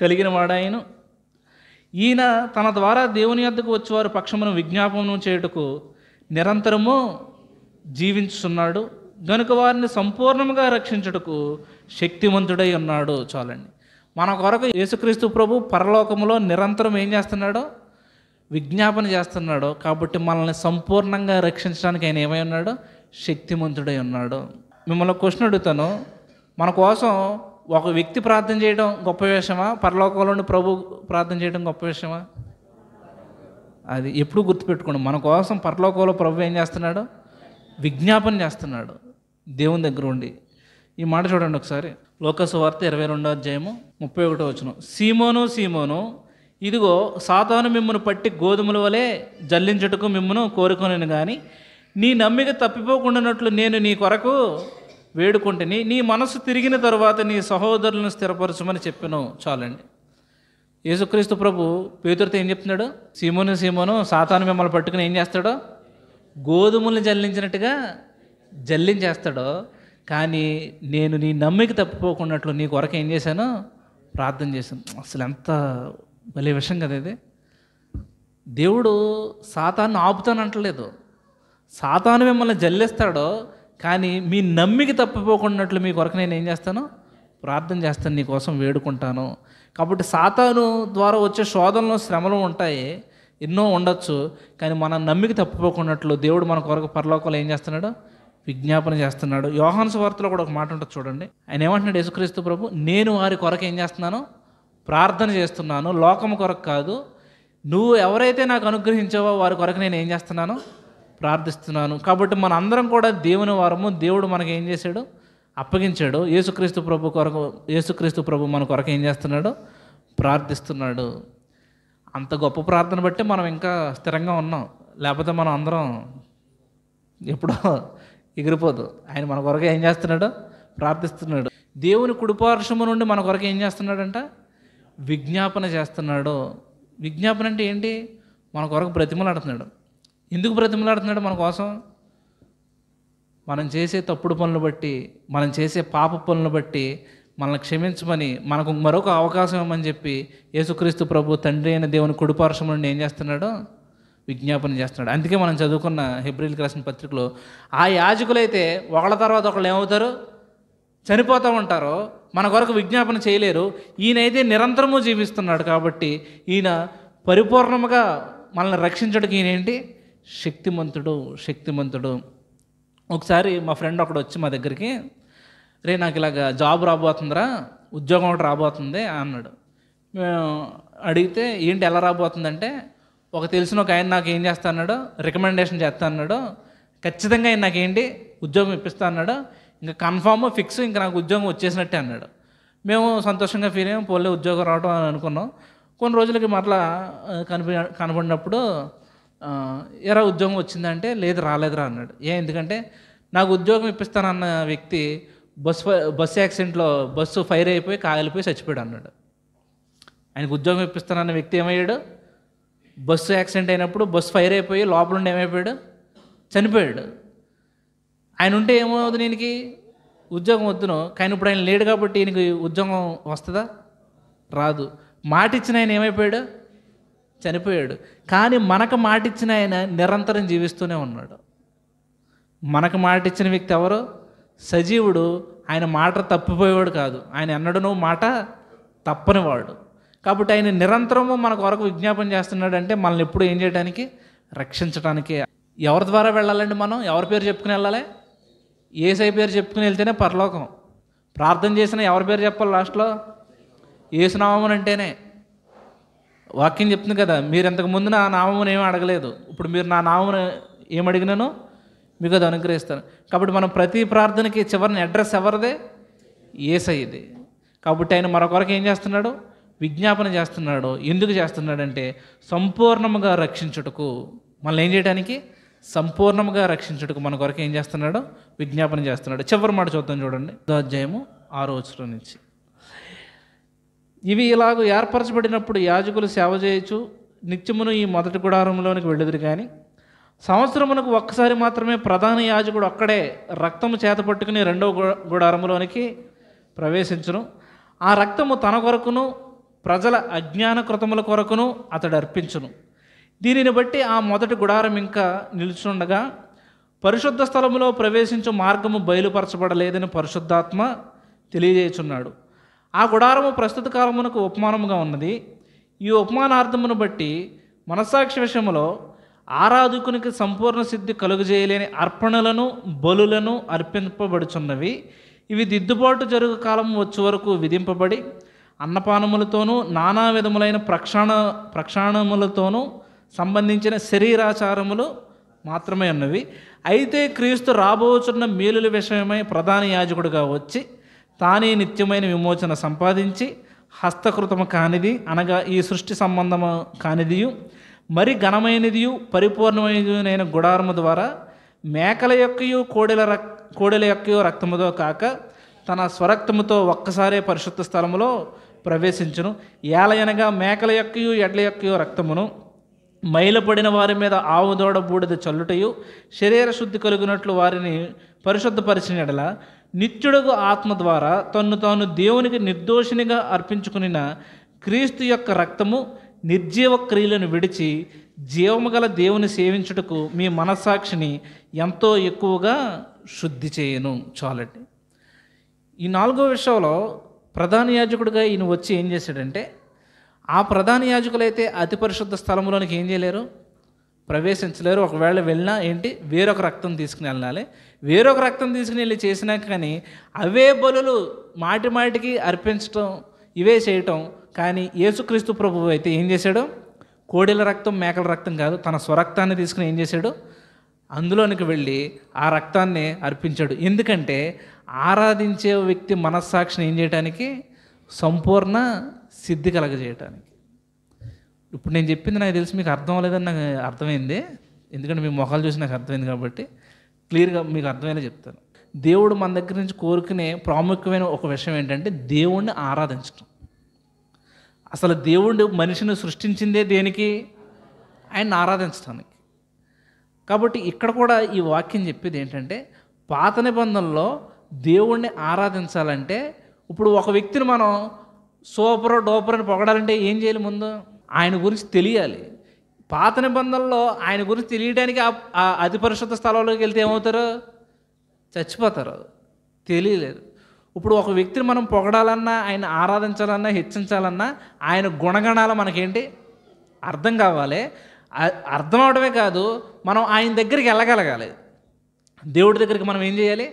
కలిగిన వాడాయను. ఈయన తన ద్వారా దేవుని యొద్దకు వచ్చేవారు పక్షమును విజ్ఞాపనం చేయుటకు నిరంతరము జీవించుచున్నాడు గనుక వారిని సంపూర్ణంగా రక్షించుటకు శక్తిమంతుడై ఉన్నాడు. చాలండి. మన కొరకు యేసుక్రీస్తు ప్రభు పరలోకములో నిరంతరం ఏం చేస్తున్నాడో? విజ్ఞాపన చేస్తున్నాడు. కాబట్టి మనల్ని సంపూర్ణంగా రక్షించడానికి ఆయన ఏమై ఉన్నాడు? శక్తిమంతుడై ఉన్నాడు. మిమ్మల్ని క్వశ్చన్ అడుగుతాను, మన కోసం ఒక వ్యక్తి ప్రార్థన చేయడం గొప్ప విషయమా, పరలోకంలోని ప్రభు ప్రార్థన చేయడం గొప్ప విషయమా? అది ఎప్పుడు గుర్తుపెట్టుకోండి. మన కోసం పరలోకంలో ప్రభు ఏం చేస్తున్నాడు? విజ్ఞాపన చేస్తున్నాడు దేవుని దగ్గర ఉండి. ఈ మాట చూడండి ఒకసారి, లోకాసు వార్త 22వ అధ్యాయము 31వ వచనం. సీమోను సీమోను, ఇదిగో సాతాను మిమ్మను పట్టి గోధుమల వలె జల్లించుటకు మిమ్మను కోరుకొనను కానీ నీ నమ్మిక తప్పిపోకుండానట్లు నేను నీ కొరకు వేడుకుంటుని నీ మనసు తిరిగిన తరువాత నీ సహోదరులను స్థిరపరచమని చెప్పాను. చాలండి. యేసుక్రీస్తు ప్రభు పేతురుతో ఏం చెప్తున్నాడు? సీమోను సీమోను, సాతాను మిమ్మల్ని పట్టుకుని ఏం చేస్తాడో? గోధుమల్ని జల్లించినట్టుగా జల్లించేస్తాడో, కానీ నేను నీ నమ్మిక తప్పిపోకున్నట్లు నీ కొరకు ఏం చేశాను? ప్రార్థన చేశాను. అసలు ఎంత భలే విషయం కదా ఇది. దేవుడు సాతాను ఆపుతానంటలేదు. సాతాను మిమ్మల్ని జల్లిస్తాడో, కానీ మీ నమ్మిక తప్పిపోకున్నట్లు మీ కొరకు నేను ఏం చేస్తాను? ప్రార్థన చేస్తాను, నీ కోసం వేడుకుంటాను. కాబట్టి సాతాను ద్వారా వచ్చే శోధనలు శ్రమలు ఉంటాయి, ఎన్నో ఉండొచ్చు, కానీ మన నమ్మిక తప్పిపోకున్నట్లు దేవుడు మన కొరకు పరలోకంలో ఏం చేస్తున్నాడు? విజ్ఞాపన చేస్తున్నాడు. యోహాను సువార్తలో కూడా ఒక మాట ఉంటుంది చూడండి. ఆయన ఏమంటున్నాడు యేసుక్రీస్తు ప్రభు? నేను వారి కొరకు ఏం చేస్తున్నాను? ప్రార్థన చేస్తున్నాను, లోకం కొరకు కాదు. నువ్వు ఎవరైతే నాకు అనుగ్రహించావో వారి కొరకు నేను ఏం చేస్తున్నాను? ప్రార్థిస్తున్నాను. కాబట్టి మన అందరం కూడా దేవుని వారము. దేవుడు మనకి ఏం చేశాడు? అప్పగించాడు. యేసుక్రీస్తు ప్రభు మన కొరకు ఏం చేస్తున్నాడు? ప్రార్థిస్తున్నాడు. అంత గొప్ప ప్రార్థన బట్టి మనం ఇంకా స్థిరంగా ఉన్నాం. లేకపోతే మనం అందరం ఎప్పుడో ఎగిరిపోదు. ఆయన మన కొరకు ఏం చేస్తున్నాడు? ప్రార్థిస్తున్నాడు. దేవుని కుడిపార్శ్వము నుండి మన కొరకు ఏం చేస్తున్నాడంట? విజ్ఞాపన చేస్తున్నాడు. విజ్ఞాపన అంటే ఏంటి? మన కొరకు బ్రతిమలాడుతున్నాడు. ఎందుకు బ్రతిమలాడుతున్నాడు మన కోసం? మనం చేసే తప్పుడు పనులు బట్టి, మనం చేసే పాప పనులను బట్టి మనల్ని క్షమించమని, మనకు మరొక అవకాశం ఇవ్వమని చెప్పి యేసుక్రీస్తు ప్రభు తండ్రి అయిన దేవుని కుడిపార్శ్వం నుండి ఏం చేస్తున్నాడు? విజ్ఞాపన చేస్తున్నాడు. అందుకే మనం చదువుకున్న హెబ్రీయులకు రాసిన పత్రికలో ఆ యాజకులైతే ఒకళ్ళ తర్వాత ఒకళ్ళు ఏమవుతారు? చనిపోతూ ఉంటారు. మన కొరకు విజ్ఞాపన చేయలేరు. ఈయనైతే నిరంతరము జీవిస్తున్నాడు. కాబట్టి ఈయన పరిపూర్ణముగా మనల్ని రక్షించడానికి ఈయనేంటి? శక్తిమంతుడు. ఒకసారి మా ఫ్రెండ్ ఒకడు వచ్చి మా దగ్గరికి, రే నాకు ఇలాగ జాబ్ రాబోతుందిరా, ఉద్యోగం ఒకటి రాబోతుంది అన్నాడు. మేము అడిగితే ఏంటి ఎలా రాబోతుందంటే, తెలిసిన ఒక ఆయన నాకు ఏం చేస్తా అన్నాడు? రికమెండేషన్ చేస్తా అన్నాడు. ఖచ్చితంగా ఆయన నాకేంటి ఉద్యోగం ఇప్పిస్తా అన్నాడు. ఇంకా కన్ఫామ్ ఫిక్స్, ఇంకా నాకు ఉద్యోగం వచ్చేసినట్టే అన్నాడు. మేము సంతోషంగా ఫీల్ అయ్యాం. పోలే ఉద్యోగం రావడం అని అనుకున్నాం. కొన్ని రోజులకి మరలా కనబడినప్పుడు ఎరా ఉద్యోగం వచ్చిందంటే లేదు రాలేదురా అన్నాడు. ఎందుకంటే నాకు ఉద్యోగం ఇప్పిస్తానన్న వ్యక్తి బస్సు యాక్సిడెంట్లో బస్సు ఫైర్ అయిపోయి కాలిపోయి చచ్చిపోయాడు అన్నాడు. ఆయనకు ఉద్యోగం ఇప్పిస్తానన్న వ్యక్తి ఏమయ్యాడు? బస్సు యాక్సిడెంట్ అయినప్పుడు బస్సు ఫైర్ అయిపోయి లోపల ఉండి ఏమైపోయాడు? చనిపోయాడు. ఆయన ఉంటే ఏమవుతుంది? ఈయనకి ఉద్యోగం వద్దును. కానీ ఇప్పుడు ఆయన లేడు కాబట్టి ఈయనకి ఉద్యోగం వస్తుందా? రాదు. మాట ఇచ్చిన ఆయన ఏమైపోయాడు? చనిపోయాడు. కానీ మనకు మాట ఇచ్చిన ఆయన నిరంతరం జీవిస్తూనే ఉన్నాడు. మనకు మాట ఇచ్చిన వ్యక్తి ఎవరు? సజీవుడు. ఆయన మాట తప్పిపోయేవాడు కాదు. ఆయన ఎన్నడూ మాట తప్పనివాడు. కాబట్టి ఆయన నిరంతరము మన కొరకు విజ్ఞాపన చేస్తున్నాడు. అంటే మనల్ని ఎప్పుడు ఏం చేయడానికి? రక్షించడానికి. ఎవరి ద్వారా వెళ్ళాలండి? మనం ఎవరి పేరు చెప్పుకుని వెళ్ళాలి? యేసయ్య పేరు చెప్పుకుని వెళ్తేనే పరలోకం. ప్రార్థన చేసిన ఎవరి పేరు చెప్పాలి లాస్ట్లో? యేసు నామమున అంటేనే. వాక్యం చెప్తుంది కదా, మీరు ఇంతకుముందు నా నామమును ఏమీ అడగలేదు, ఇప్పుడు మీరు నా నామమును ఏమడిగినానో మీకు అది అనుగ్రహిస్తాను. కాబట్టి మనం ప్రతి ప్రార్థనకి చివరిని అడ్రస్ ఎవరిదే? యేసయ్యది. కాబట్టి ఆయన మన కొరకు ఏం చేస్తున్నాడు? విజ్ఞాపన చేస్తున్నాడు. ఎందుకు చేస్తున్నాడంటే సంపూర్ణముగా రక్షించుటకు. మనల్ని ఏం చేయడానికి? సంపూర్ణంగా రక్షించుటకు మన కొరకు ఏం చేస్తున్నాడు? విజ్ఞాపన చేస్తున్నాడు. చివరి మాట చూద్దాం చూడండి, 5వ అధ్యాయము 6వ వచనం నుంచి. ఇవి ఇలాగ ఏర్పరచబడినప్పుడు యాజకులు సేవ చేయొచ్చు నిత్యమును ఈ మొదటి గుడారంలోనికి వెళ్ళుదురు. కానీ సంవత్సరమునకు ఒక్కసారి మాత్రమే ప్రధాన యాజకుడు ఒక్కడే రక్తము చేత పట్టుకుని రెండవ గుడారములోనికి ప్రవేశించును. ఆ రక్తము తన కొరకును ప్రజల అజ్ఞాన కృతముల కొరకును అతడు అర్పించును. దీనిని బట్టి ఆ మొదటి గుడారం ఇంకా నిలుచుండగా పరిశుద్ధ స్థలములో ప్రవేశించు మార్గము బయలుపరచబడలేదని పరిశుద్ధాత్మ తెలియజేయుచున్నాడు. ఆ గుడారము ప్రస్తుత కాలమునకు ఉపమానముగా ఉన్నది. ఈ ఉపమానార్థమును బట్టి మనస్సాక్షి విషయములో ఆరాధకునికి సంపూర్ణ సిద్ధి కలుగజేయలేని అర్పణలను బలులను అర్పింపబడుచున్నవి. ఇవి దిద్దుబాటు జరుగు కాలం వచ్చే వరకు విధింపబడి అన్నపానములతోనూ నానా విధములైన ప్రక్షాళనములతోనూ సంబంధించిన శరీరాచారములు మాత్రమే ఉన్నవి. అయితే క్రీస్తు రాబోచున్న మేలుల విషయమై ప్రధాన యాజకుడిగా వచ్చి తానే నిత్యమైన విమోచన సంపాదించి హస్తకృతము కానిది అనగా ఈ సృష్టి సంబంధము కానిదియు మరి ఘనమైనదియు పరిపూర్ణమైనదినైన గుడారము ద్వారా మేకల యొక్కయు కోడెల యొక్కయు రక్తముతో కాక తన స్వరక్తముతో ఒక్కసారే పరిశుద్ధ స్థలములో ప్రవేశించును. ఏలయనగా మేకల యొక్కయు ఎడ్ల యొక్కయు రక్తమును మైలపడిన వారి మీద ఆవుదోడ బూడిద చల్లుటయు శరీర శుద్ధి కలిగినట్లు వారిని పరిశుద్ధపరిచిన ఎడల నిత్యుడుగు ఆత్మ ద్వారా తన్ను తాను దేవునికి నిర్దోషినిగా అర్పించుకునిన క్రీస్తు యొక్క రక్తము నిర్జీవ క్రియలను విడిచి జీవము గల దేవుని సేవించుటకు మీ మనస్సాక్షిని ఎంతో ఎక్కువగా శుద్ధి చేయను. చాలండి. ఈ 4వ విషయంలో ప్రధాన యాజకుడిగా ఈయన వచ్చి ఏం చేశాడంటే, ఆ ప్రధాన యాజకులైతే అతి పరిశుద్ధ స్థలంలోనికి ఏం చేయలేరు, ప్రవేశించలేరు. ఒకవేళ వెళ్ళినా ఏంటి, వేరొక రక్తం తీసుకుని వెళ్ళాలి. వేరొక రక్తం తీసుకుని వెళ్ళి చేసినా కానీ అవే బలులు మాటి మాటికి అర్పించటం, ఇవే చేయటం. కానీ యేసుక్రీస్తు ప్రభువు అయితే ఏం చేశాడు? కోడెల రక్తం మేకల రక్తం కాదు, తన స్వరక్తాన్ని తీసుకుని ఏం చేశాడు? అందులోనికి వెళ్ళి ఆ రక్తాన్ని అర్పించాడు. ఎందుకంటే ఆరాధించే వ్యక్తి మనస్సాక్షిని ఏం చేయడానికి? సంపూర్ణ సిద్ధి కలగజేయటానికి. ఇప్పుడు నేను చెప్పింది నాకు తెలిసి మీకు అర్థం అవ్వలేదని నాకు అర్థమైంది. ఎందుకంటే మీ మొఖాలు చూసి నాకు అర్థమైంది కాబట్టి క్లియర్గా మీకు అర్థమయ్యేలా చెప్తాను. దేవుడు మన దగ్గర నుంచి కోరుకునే ప్రాముఖ్యమైన ఒక విషయం ఏంటంటే దేవుణ్ణి ఆరాధించడం. అసలు దేవుడు మనిషిని సృష్టించిందే దేనికి? ఆయన్ని ఆరాధించడానికి. కాబట్టి ఇక్కడ కూడా ఈ వాక్యం చెప్పేది ఏంటంటే, పాత నిబంధనలో దేవుణ్ణి ఆరాధించాలంటే ఇప్పుడు ఒక వ్యక్తిని మనం సూపర్ డోపర్ అని పొగడాలంటే ఏం చేయాలి? ముందు ఆయన గురించి తెలియాలి. పాత నిబంధనలో ఆయన గురించి తెలియడానికి ఆ అతి పరిశుద్ధ స్థలంలోకి వెళ్తే ఏమవుతారు? చచ్చిపోతారు, తెలియలేదు. ఇప్పుడు ఒక వ్యక్తిని మనం పొగడాలన్నా, ఆయన ఆరాధించాలన్నా, హెచ్చించాలన్నా ఆయన గుణగణాలు మనకేంటి అర్థం కావాలి. అర్థం అవడమే కాదు, మనం ఆయన దగ్గరికి వెళ్ళగలగాలి. దేవుడి దగ్గరికి మనం ఏం చేయాలి?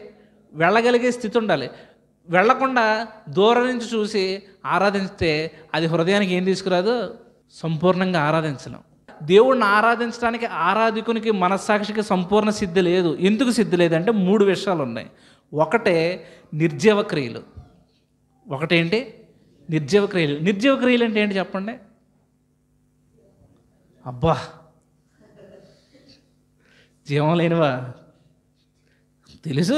వెళ్ళగలిగే స్థితి ఉండాలి. వెళ్ళకుండా దూరం నుంచి చూసి ఆరాధిస్తే అది హృదయానికి ఏం తీసుకురాదు? సంపూర్ణంగా ఆరాధించలేం. దేవుడిని ఆరాధించడానికి ఆరాధికునికి మనస్సాక్షికి సంపూర్ణ సిద్ధి లేదు. ఎందుకు సిద్ధి లేదంటే 3 విషయాలు ఉన్నాయి. ఒకటే నిర్జీవ క్రియలు. ఒకటేంటి? నిర్జీవ క్రియలు. నిర్జీవ క్రియలు అంటే ఏంటి చెప్పండి? అబ్బా, జీవం లేనివా? తెలుసు,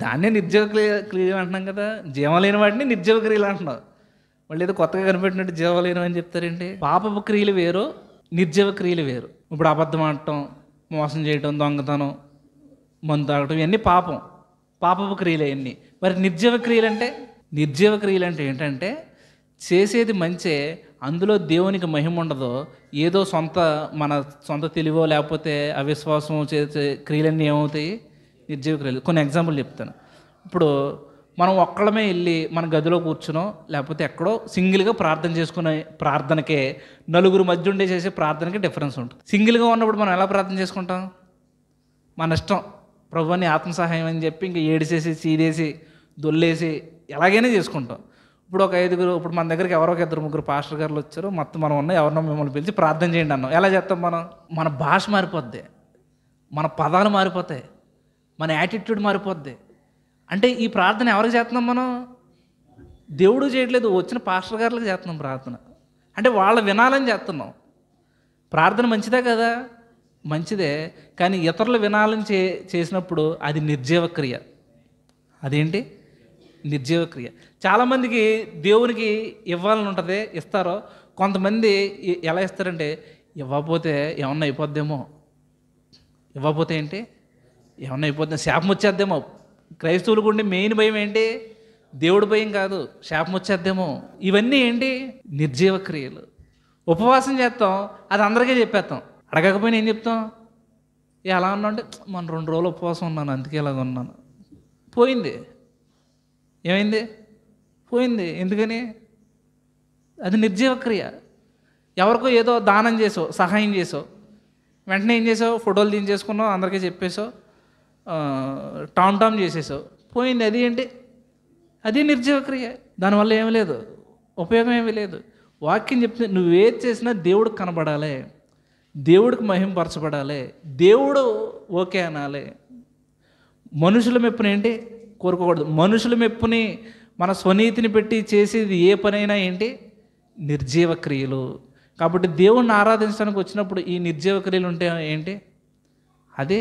దాన్నే నిర్జీవ క్రియలు అంటున్నాం కదా. జీవం లేని వాటిని నిర్జీవ క్రియలు అంటున్నాం. వాళ్ళు ఏదో కొత్తగా కనిపెట్టినట్టు జీవం లేనివి అని చెప్తారేంటి? పాపపు క్రియలు వేరు, నిర్జీవ క్రియలు వేరు. ఇప్పుడు అబద్ధం ఆడటం, మోసం చేయటం, దొంగతనం, మందు తాగటం, ఇవన్నీ పాపపు క్రియలు అవన్నీ. మరి నిర్జీవ క్రియలు అంటే ఏంటంటే చేసేది మంచే, అందులో దేవునికి మహిమ ఉండదు. ఏదో మన సొంత తెలివో లేకపోతే అవిశ్వాసం చేసే క్రియలన్నీ ఏమవుతాయి? నిర్జీవ క్రియలు. కొన్ని ఎగ్జాంపుల్ చెప్తాను. ఇప్పుడు మనం ఒక్కళ్ళమే వెళ్ళి మన గదిలో కూర్చునో లేకపోతే ఎక్కడో సింగిల్గా ప్రార్థన చేసుకునే ప్రార్థనకే నలుగురు మధ్య ఉండే చేసే ప్రార్థనకి డిఫరెన్స్ ఉంటుంది. సింగిల్గా ఉన్నప్పుడు మనం ఎలా ప్రార్థన చేసుకుంటాం? మన ఇష్టం, ప్రభువుని ఆత్మసహాయం అని చెప్పి ఇంకా ఏడిసేసి చీదేసి దొల్లేసి ఎలాగైనా చేసుకుంటాం. ఇప్పుడు ఒక 5గురు, ఇప్పుడు మన దగ్గరికి ఎవరో 2-3 పాస్టర్ గారులు వచ్చారు, మొత్తం మనం ఉన్న ఎవరినో మిమ్మల్ని పిలిచి ప్రార్థన చేయండి అన్నాం. ఎలా చేస్తాం మనం? మన భాష మారిపోద్ది, మన పదాలు మారిపోతాయి, మన యాటిట్యూడ్ మారిపోద్ది. అంటే ఈ ప్రార్థన ఎవరికి చేస్తున్నాం మనం? దేవుడు చేయట్లేదు, వచ్చిన పాస్టర్ గారులకు చేస్తున్నాం ప్రార్థన. అంటే వాళ్ళు వినాలని చేస్తున్నాం. ప్రార్థన మంచిదే కదా, మంచిదే, కానీ ఇతరులు వినాలని చేసినప్పుడు అది నిర్జీవ క్రియ. అదేంటి? నిర్జీవ క్రియ. చాలామందికి దేవునికి ఇవ్వాలని ఉంటుంది, ఇస్తారో. కొంతమంది ఎలా ఇస్తారంటే, ఇవ్వకపోతే ఏమన్నా అయిపోద్దేమో, ఇవ్వకపోతే ఏంటి, ఏమన్నా అయిపోద్ది, శాపం వచ్చేద్దేమో. క్రైస్తవులకు ఉండే మెయిన్ భయం ఏంటి? దేవుడి భయం కాదు, శాపం వచ్చేద్దేమో. ఇవన్నీ ఏంటి? నిర్జీవ క్రియలు. ఉపవాసం చేస్తాం, అది అందరికీ చెప్పేస్తాం. అడగకపోయినా ఏం చెప్తాం? ఎలా ఉన్నా అంటే, మన 2 రోజులు ఉపవాసం ఉన్నాను, అందుకే ఇలాగ ఉన్నాను. పోయింది. ఏమైంది? పోయింది. ఎందుకని? అది నిర్జీవ క్రియ. ఎవరికో ఏదో దానం చేసావు, సహాయం చేసావు, వెంటనే ఏం చేసావు? ఫోటోలు తీయించేసుకున్నావు, అందరికీ చెప్పేసావు, టామ్ చేసేసావు, పోయింది. అది ఏంటి? అది నిర్జీవ క్రియ. దానివల్ల ఏమీ లేదు, ఉపయోగం ఏమీ లేదు. వాక్యం చెప్తే నువ్వేది చేసినా దేవుడికి కనబడాలి, దేవుడికి మహింపరచబడాలి, దేవుడు ఓకే అనాలి. మనుషుల మెప్పుని ఏంటి కోరుకోకూడదు. మనుషుల మెప్పుని, మన స్వనీతిని పెట్టి చేసేది ఏ పనైనా ఏంటి? నిర్జీవ క్రియలు. కాబట్టి దేవుణ్ణి ఆరాధించడానికి వచ్చినప్పుడు ఈ నిర్జీవ క్రియలు ఉంటే ఏంటి? అదే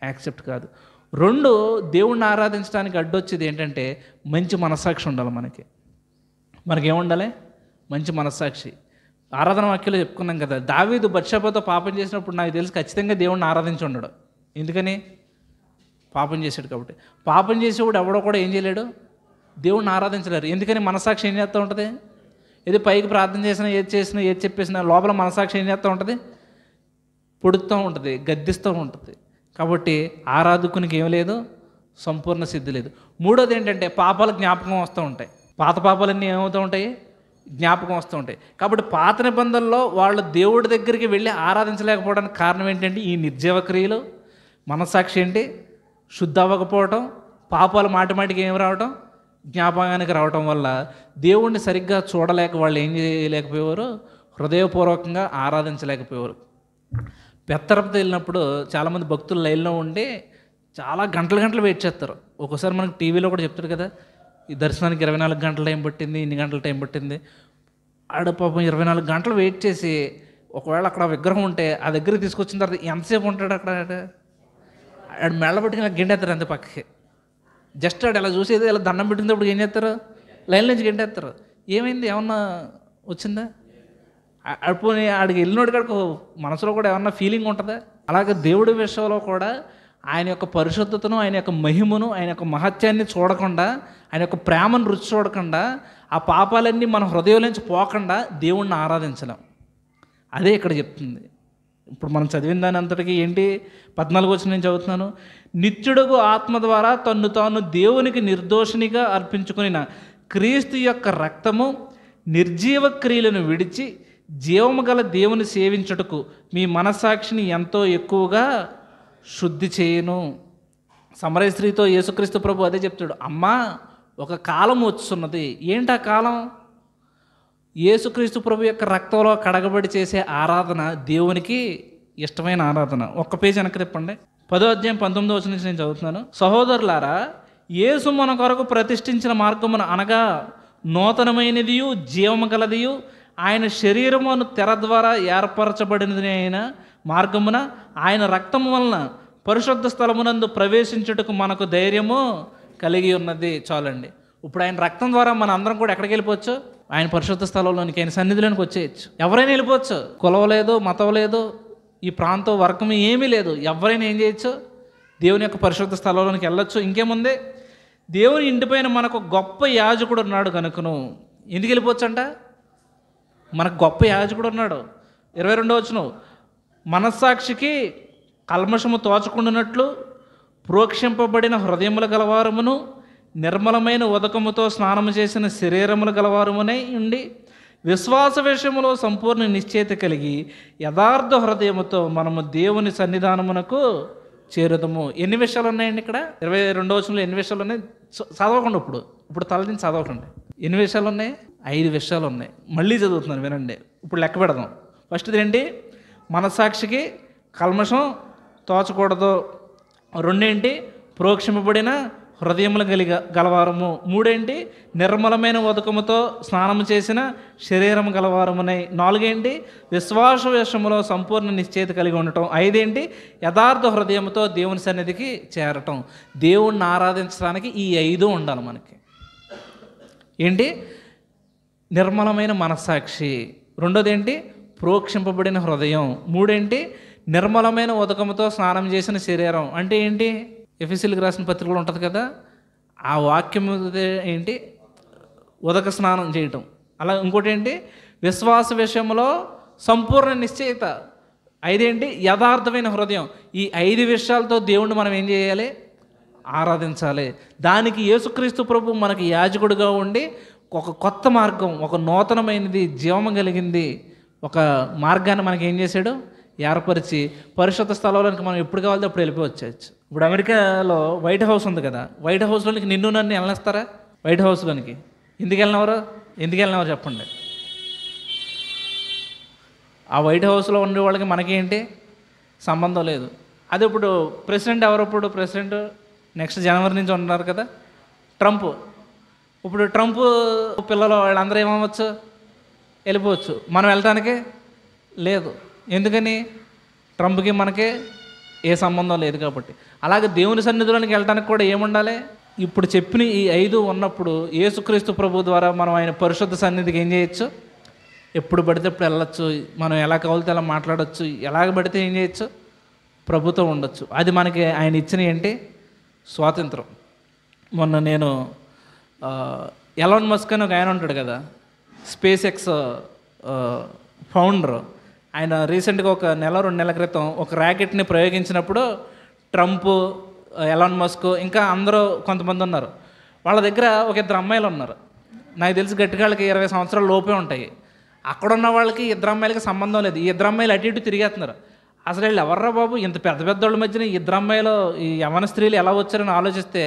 యాక్సెప్ట్ కాదు. 2, దేవుణ్ణి ఆరాధించడానికి అడ్డొచ్చేది ఏంటంటే మంచి మనస్సాక్షి ఉండాలి. మనకేముండాలి? మంచి మనస్సాక్షి. ఆరాధన వాక్యంలో చెప్పుకున్నాం కదా, దావీదు బత్షెబతో పాపం చేసినప్పుడు నాకు తెలిసి ఖచ్చితంగా దేవుణ్ణి ఆరాధించి ఉండడు. ఎందుకని? పాపం చేశాడు కాబట్టి. పాపం చేసేవాడు ఎవడో కూడా ఏం చేయలేడు, దేవుణ్ణి ఆరాధించలేరు. ఎందుకని? మనస్సాక్షి ఏం చేస్తూ ఉంటుంది? ఏదో పైకి ప్రార్థన చేసినా, ఏది చేసినా, ఏది చెప్పేసినా లోపల మనస్సాక్షి ఏం చేస్తూ ఉంటుంది? పొడుస్తూ ఉంటుంది, గద్దిస్తూ ఉంటుంది. కాబట్టి ఆరాధకునికి ఏం లేదు, సంపూర్ణ సిద్ధి లేదు. 3వది ఏంటంటే పాపాలు జ్ఞాపకం వస్తూ ఉంటాయి. పాత పాపాలన్నీ ఏమవుతూ ఉంటాయి? జ్ఞాపకం వస్తూ ఉంటాయి. కాబట్టి పాత నిబంధనలో వాళ్ళు దేవుడి దగ్గరికి వెళ్ళి ఆరాధించలేకపోవడానికి కారణం ఏంటంటే ఈ నిర్జీవ క్రియలు. మనస్సాక్షి ఏంటి? శుద్ధి అవ్వకపోవటం, పాపాలు మాటిమాటికి ఏమి రావటం? జ్ఞాపకానికి రావటం వల్ల దేవుణ్ణి సరిగ్గా చూడలేక వాళ్ళు ఏం చేయలేకపోయేవారు? హృదయపూర్వకంగా ఆరాధించలేకపోయేవారు. పెత్తరపతి వెళ్ళినప్పుడు చాలామంది భక్తులు లైన్లో ఉండి చాలా గంటలు వెయిట్ చేస్తారు. ఒక్కోసారి మనకు టీవీలో కూడా చెప్తారు కదా, ఈ దర్శనానికి 24 గంటల టైం పట్టింది, ఇన్ని గంటల టైం పట్టింది. ఆడ పాపం 24 గంటలు వెయిట్ చేసి, ఒకవేళ అక్కడ విగ్రహం ఉంటే ఆ దగ్గరికి తీసుకొచ్చిన తర్వాత ఎంతసేపు ఉంటాడు అక్కడ? ఆడు మెళ్ళ పట్టుకుని గెంటేస్తారు అంతే పక్కకి. జస్ట్ ఆడు ఎలా చూసేది, ఇలా దండం పెట్టినప్పుడు ఏం చేస్తారు? లైన్ నుంచి గెంటేస్తారు. ఏమైంది? ఏమన్నా వచ్చిందా? అప్పుడు ఆడికి వెళ్ళినోడు కాడికి మనసులో కూడా ఏమన్నా ఫీలింగ్ ఉంటుందా? అలాగే దేవుడి విషయంలో కూడా ఆయన యొక్క పరిశుద్ధతను, ఆయన యొక్క మహిమను, ఆయన యొక్క మహత్యాన్ని చూడకుండా, ఆయన యొక్క ప్రేమను రుచి చూడకుండా, ఆ పాపాలన్నీ మన హృదయం నుంచి పోకుండా దేవుణ్ణి ఆరాధించలేం. అదే ఇక్కడ చెప్తుంది. ఇప్పుడు మనం చదివిన దాని అంతటికీ ఏంటి? 14వ వచనం నేను చదువుతున్నాను. నిత్యుడుగు ఆత్మ ద్వారా తన్ను తాను దేవునికి నిర్దోషినిగా అర్పించుకుని క్రీస్తు యొక్క రక్తము నిర్జీవ క్రియలను విడిచి జీవము గల దేవుని సేవించుటకు మీ మనస్సాక్షిని ఎంతో ఎక్కువగా శుద్ధి చేయను. సమరయ స్త్రీతో యేసుక్రీస్తు ప్రభు అదే చెప్తాడు. అమ్మా, ఒక కాలం వచ్చున్నది. ఏంటి ఆ కాలం? యేసుక్రీస్తు ప్రభు యొక్క రక్తంలో కడగబడి చేసే ఆరాధన దేవునికి ఇష్టమైన ఆరాధన. ఒక్క పేజీ వెనక్కి తిప్పండి. 10వ అధ్యాయం 19వ వచనం నుంచి నేను చదువుతున్నాను. సహోదరులారా, యేసు మన కొరకు ప్రతిష్ఠించిన మార్గమును, అనగా నూతనమైనదియు జీవము గలదియు ఆయన శరీరమును తెర ద్వారా ఏర్పరచబడినది అయిన మార్గమున ఆయన రక్తము వలన పరిశుద్ధ స్థలమునందు ప్రవేశించుటకు మనకు ధైర్యము కలిగి ఉన్నది. చాలండి. ఇప్పుడు ఆయన రక్తం ద్వారా మన అందరం కూడా ఎక్కడికి వెళ్ళిపోవచ్చు? ఆయన పరిశుద్ధ స్థలంలోనికి, ఆయన సన్నిధిలోనికి వచ్చేయచ్చు. ఎవరైనా వెళ్ళిపోవచ్చు. కులం లేదు, మతం లేదు, ఈ ప్రాంతం వర్గం ఏమీ లేదు. ఎవరైనా ఏం చేయొచ్చు? దేవుని యొక్క పరిశుద్ధ స్థలంలోనికి వెళ్ళొచ్చు. ఇంకేముంది? దేవుని ఇంటిపైన మనకు గొప్ప యాజకుడు ఉన్నాడు కనుకను. ఎందుకు వెళ్ళిపోవచ్చు అంట? మనకు గొప్ప యాజకుడు ఉన్నాడు. 22వ వచనం. మనస్సాక్షికి కల్మషము తోచకుండానట్లు ప్రోక్షింపబడిన హృదయముల గలవారమును, నిర్మలమైన ఉదకముతో స్నానము చేసిన శరీరములు గలవారమునై ఉండి, విశ్వాస విషయములో సంపూర్ణ నిశ్చయిత కలిగి యథార్థ హృదయముతో మనము దేవుని సన్నిధానమునకు చేరుదము. ఎన్ని విషయాలు ఉన్నాయండి ఇక్కడ? 22వ వచనంలో ఎన్ని విషయాలు ఉన్నాయి? చదవకండి. ఇప్పుడు తలదించి చదవకండి. ఎన్ని విషయాలు ఉన్నాయి? 5 విషయాలు ఉన్నాయి. మళ్ళీ చదువుతున్నాను, వినండి. ఇప్పుడు లెక్క పెడదాం. ఫస్ట్ది ఏంటి? మనస్సాక్షికి కల్మషం తోచకూడదు. రెండేంటి? ప్రోక్షింపబడిన హృదయములు గలవారము. 3 ఏంటి? నిర్మలమైన ఉదకముతో స్నానము చేసిన శరీరం గలవారమునై. 4 ఏంటి? విశ్వాస విషయములో సంపూర్ణ నిశ్చయిత కలిగి ఉండటం. 5 ఏంటి? యథార్థ హృదయంతో దేవుని సన్నిధికి చేరటం. దేవుణ్ణి ఆరాధించడానికి ఈ 5 ఉండాలి మనకి. ఏంటి? నిర్మలమైన మనస్సాక్షి. 2వది ఏంటి? ప్రోక్షింపబడిన హృదయం. 3 ఏంటి? నిర్మలమైన ఉదకముతో స్నానం చేసిన శరీరం. అంటే ఏంటి? ఎఫెసీయులకు రాసిన పత్రికలో ఉంటుంది కదా, ఆ వాక్యం ఏంటి? ఉదక స్నానం చేయటం. అలా ఇంకోటి ఏంటి? విశ్వాస విషయంలో సంపూర్ణ నిశ్చయిత. 5 ఏంటి? యథార్థమైన హృదయం. ఈ 5 విషయాలతో దేవుణ్ణి మనం ఏం చేయాలి? ఆరాధించాలి. దానికి యేసుక్రీస్తు ప్రభు మనకి యాజకుడిగా ఉండి ఒక కొత్త మార్గం, ఒక నూతనమైనది, జీవం కలిగింది ఒక మార్గాన్ని మనకి ఏం చేశాడు? ఏర్పరిచి పరిశుద్ధ స్థలంలోనికి మనం ఎప్పుడు కావాలో అప్పుడు వెళ్ళిపోవచ్చు. ఇప్పుడు అమెరికాలో వైట్ హౌస్ ఉంది కదా, వైట్ హౌస్లోనికి నిన్ను నన్ను వెళ్ళనిస్తారా? వైట్ హౌస్లోనికి ఎందుకు వెళ్ళినవారు చెప్పండి. ఆ వైట్ హౌస్లో ఉండే వాళ్ళకి మనకేంటి సంబంధం లేదు. అది ఇప్పుడు ప్రెసిడెంట్ ఎవరప్పుడు? ప్రెసిడెంట్ నెక్స్ట్ జనవరి నుంచి ఉన్నారు కదా, ట్రంప్. ఇప్పుడు ట్రంప్ పిల్లలు వాళ్ళందరూ ఏమవ్వచ్చు? వెళ్ళిపోవచ్చు. మనం వెళ్ళటానికి లేదు. ఎందుకని? ట్రంప్కి మనకే ఏ సంబంధం లేదు కాబట్టి. అలాగే దేవుని సన్నిధిలోనికి వెళ్ళటానికి కూడా ఏముండాలి? ఇప్పుడు చెప్పిన ఈ 5 ఉన్నప్పుడు యేసుక్రీస్తు ప్రభు ద్వారా మనం ఆయన పరిశుద్ధ సన్నిధికి ఏం చేయొచ్చు? ఎప్పుడు పడితే ఎప్పుడు వెళ్ళచ్చు. మనం ఎలా కావాలితే అలా మాట్లాడచ్చు. ఎలాగ పడితే ఏం చేయొచ్చు? ప్రభుతో ఉండొచ్చు. అది మనకి ఆయన ఇచ్చిన ఏంటి? స్వాతంత్రం. మొన్న నేను ఎలాన్ మస్క్ అని ఒక ఆయన ఉంటాడు కదా, స్పేస్ ఎక్స్ ఫౌండర్. ఆయన రీసెంట్గా ఒక 1-2 నెలల క్రితం ఒక ర్యాకెట్ని ప్రయోగించినప్పుడు ట్రంప్, ఎలాన్ మస్క్ ఇంకా అందరూ కొంతమంది ఉన్నారు. వాళ్ళ దగ్గర ఒక 2 అమ్మాయిలు ఉన్నారు. నాకు తెలిసి గట్టిగా వాళ్ళకి 20 సంవత్సరాల లోపే ఉంటాయి. అక్కడున్న వాళ్ళకి 2 అమ్మాయిలకి సంబంధం లేదు. ఈ 2 అమ్మాయిలు అటు ఇటు తిరిగేస్తున్నారు. అసలు వీళ్ళు ఎవర్రా బాబు, ఇంత పెద్ద పెద్దోళ్ళ మధ్యన 2 అమ్మాయిలు, ఈ యవన స్త్రీలు ఎలా వచ్చారని ఆలోచిస్తే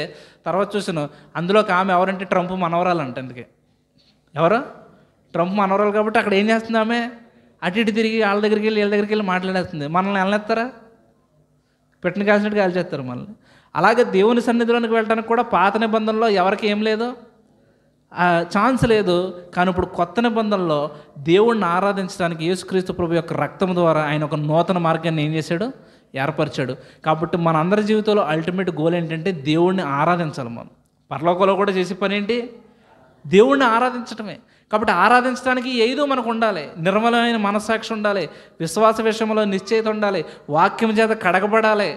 తర్వాత చూసాను, అందులో ఒక ఆమె ఎవరంటే ట్రంప్ మనవరాలంట. అందుకే ఎవరు? ట్రంప్ మనవరాలు. కాబట్టి అక్కడ ఏం చేస్తుంది ఆమె? అటు ఇటు తిరిగి వాళ్ళ దగ్గరికి వెళ్ళి వీళ్ళ దగ్గరికి వెళ్ళి మాట్లాడేస్తుంది. మనల్ని వెళ్ళేస్తారా? పెట్టిన కాల్చినట్టు కాల్చేస్తారు మనల్ని. అలాగే దేవుని సన్నిధిలోనికి వెళ్ళడానికి కూడా పాత నిబంధనలో ఎవరికి ఏం లేదు, ఛాన్స్ లేదు. కానీ ఇప్పుడు కొత్త నిబంధనలో దేవుణ్ణి ఆరాధించడానికి యేసుక్రీస్తు ప్రభు యొక్క రక్తం ద్వారా ఆయన ఒక నూతన మార్గాన్ని ఏం చేశాడు? ఏర్పరిచాడు. కాబట్టి మన అందరి జీవితంలో అల్టిమేట్ గోల్ ఏంటంటే దేవుణ్ణి ఆరాధించాలి. మనం పరలోకంలో కూడా చేసే పని ఏంటి? దేవుణ్ణి ఆరాధించడమే. కాబట్టి ఆరాధించడానికి 5 మనకు ఉండాలి. నిర్మలమైన మనస్సాక్షి ఉండాలి, విశ్వాస విషయంలో నిశ్చయిత ఉండాలి, వాక్యం చేత కడగబడాలి,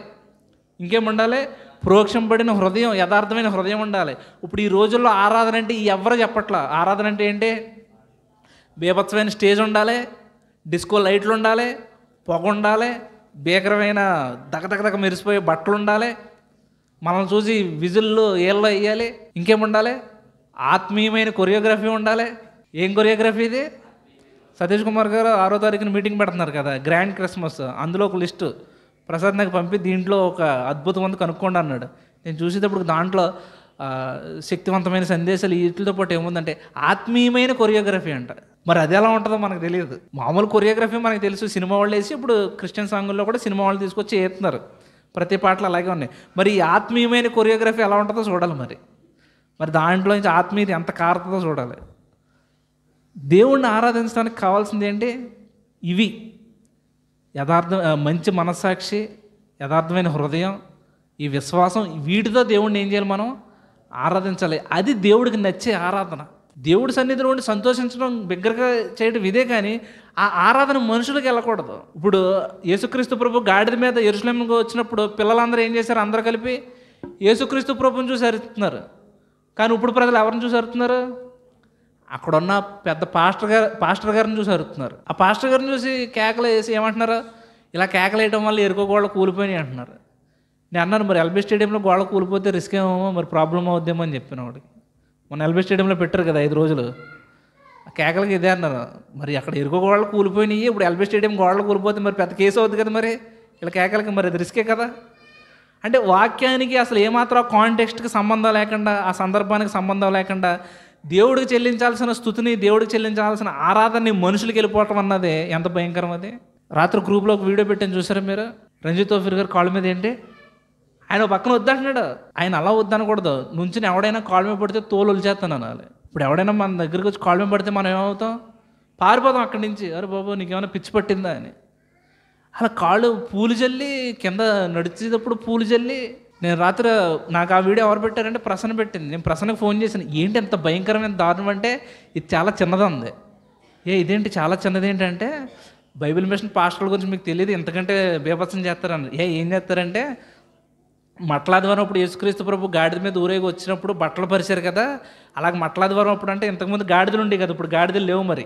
ఇంకేముండాలి? ప్రోక్షింపబడిన హృదయం, యథార్థమైన హృదయం ఉండాలి. ఇప్పుడు ఈ రోజుల్లో ఆరాధన అంటే ఎవరు చెప్పట్లా. ఆరాధన అంటే ఏంటి? బీభత్సమైన స్టేజ్ ఉండాలి, డిస్కో లైట్లు ఉండాలి, పొగ ఉండాలి, భీకరమైన దగదగదగ మెరిసిపోయే బట్టలు ఉండాలి, మనల్ని చూసి విజిల్లు ఏళ్ళలో వేయాలి, ఇంకేముండాలి? ఆత్మీయమైన కొరియోగ్రఫీ ఉండాలి. ఏం కొరియోగ్రఫీ ఇది? సతీష్ కుమార్ గారు 6వ తారీఖున మీటింగ్ పెడుతున్నారు కదా, గ్రాండ్ క్రిస్మస్. అందులో ఒక లిస్టు ప్రసాద్ నాకు పంపి దీంట్లో ఒక అద్భుతం ఉంది కనుక్కోండి అన్నాడు. నేను చూసేటప్పుడు దాంట్లో శక్తివంతమైన సందేశాలు వీటితో పాటు ఏముందంటే ఆత్మీయమైన కొరియోగ్రఫీ అంట. మరి అది ఎలా ఉంటుందో మనకు తెలియదు. మామూలు కొరియోగ్రఫీ మనకు తెలుసు, సినిమా వాళ్ళు వేసి, ఇప్పుడు క్రిస్టియన్ సాంగుల్లో కూడా సినిమా వాళ్ళు తీసుకొచ్చి వేస్తున్నారు. ప్రతి పాటలు అలాగే ఉన్నాయి. మరి ఈ ఆత్మీయమైన కొరియోగ్రఫీ ఎలా ఉంటుందో చూడాలి. మరి దాంట్లో నుంచి ఆత్మీయత ఎంత కారుతుందో చూడాలి. దేవుణ్ణి ఆరాధించడానికి కావాల్సింది ఏంటి? ఇవి మంచి మనస్సాక్షి, యథార్థమైన హృదయం, ఈ విశ్వాసం. వీటితో దేవుణ్ణి ఏం చేయాలి? మనం ఆరాధించాలి. అది దేవుడికి నచ్చే ఆరాధన. దేవుడి సన్నిధిలో ఉండి సంతోషించడం, బిగ్గరగా చేయడం ఇదే. కానీ ఆ ఆరాధన మనుషులకు వెళ్ళకూడదు. ఇప్పుడు యేసుక్రీస్తు ప్రభు గాడిద మీద యెరూషలేముకు వచ్చినప్పుడు పిల్లలందరూ ఏం చేశారు? అందరూ కలిపి యేసుక్రీస్తు ప్రభుని చూసి అరుస్తున్నారు. కానీ ఇప్పుడు ప్రజలు ఎవరిని చూసి అరుతున్నారు? అక్కడున్న పెద్ద పాస్టర్ గారిని చూసి అరుతున్నారు. ఆ పాస్టర్ గారిని చూసి కేకలు వేసి ఏమంటున్నారు? ఇలా కేకలు వేయడం వల్ల ఎరుకో గోడలు కూలిపోయినాయి అంటున్నారు. నేను అన్నాను, మరి ఎల్బీ స్టేడియంలో గోడ కూలిపోతే రిస్క్ ఏమో, మరి ప్రాబ్లం అవుద్దేమో అని చెప్పిన వాడికి. మొన్న ఎల్బీ స్టేడియంలో పెట్టారు కదా 5 రోజులు, ఆ కేకలకి ఇదే అన్నారు. మరి అక్కడ ఎరుకో గోడలు కూలిపోయినాయి, ఇప్పుడు ఎల్బీ స్టేడియం గోడలు కూలిపోతే మరి పెద్ద కేసు అవుతుంది కదా, మరి ఇలా కేకలకి మరి అది రిస్కే కదా. అంటే వాక్యానికి అసలు ఏమాత్రం కాంటెక్స్ట్కి సంబంధం లేకుండా, ఆ సందర్భానికి సంబంధం లేకుండా దేవుడికి చెల్లించాల్సిన స్తుతిని, దేవుడికి చెల్లించాల్సిన ఆరాధనని మనుషులకి వెళ్ళిపోవటం అన్నది ఎంత భయంకరం. అది రాత్రి గ్రూప్లో ఒక వీడియో పెట్టాను, చూసారా మీరు? రంజిత్ తోఫీర్ గారు కాళ్ళ మీద ఏంటి? ఆయన ఓ పక్కన వద్దంటున్నాడు. ఆయన అలా వద్దనకూడదు. నుంచుని ఎవడైనా కాళ్ళ మీద పడితే తోలు ఒలిచేస్తాను అనాలి. ఇప్పుడు ఎవడైనా మన దగ్గరికి వచ్చి కాళ్ళ మీద పడితే మనం ఏమవుతాం? పారిపోతాం అక్కడి నుంచి. అరే బాబు నీకేమైనా పిచ్చి పట్టిందా అని. అలా కాళ్ళు పూలు జల్లి కింద నడిచేటప్పుడు పూలు జల్లి. నేను రాత్రి నాకు ఆ వీడియో ఎవరు పెట్టారంటే ప్రసన్న పెట్టింది. నేను ప్రసన్నకు ఫోన్ చేశాను. ఏంటి ఎంత భయంకరమైన దారుణం అంటే ఇది చాలా చిన్నది ఉంది. ఇదేంటి చాలా చిన్నది ఏంటంటే బైబిల్ మిషన్ పాస్టర్ల గురించి మీకు తెలియదు, ఎంతకంటే బీభత్సం చేస్తారన్నారు. ఏం చేస్తారంటే మట్లాదివారం అప్పుడు యేసుక్రీస్తు ప్రభు గాడిద మీద ఊరేగి వచ్చినప్పుడు బట్టలు పరిచారు కదా, అలాగే మట్లాదివారం అప్పుడు అంటే ఇంతకుముందు గాడిదలు ఉండే కదా, ఇప్పుడు గాడిదలు లేవు. మరి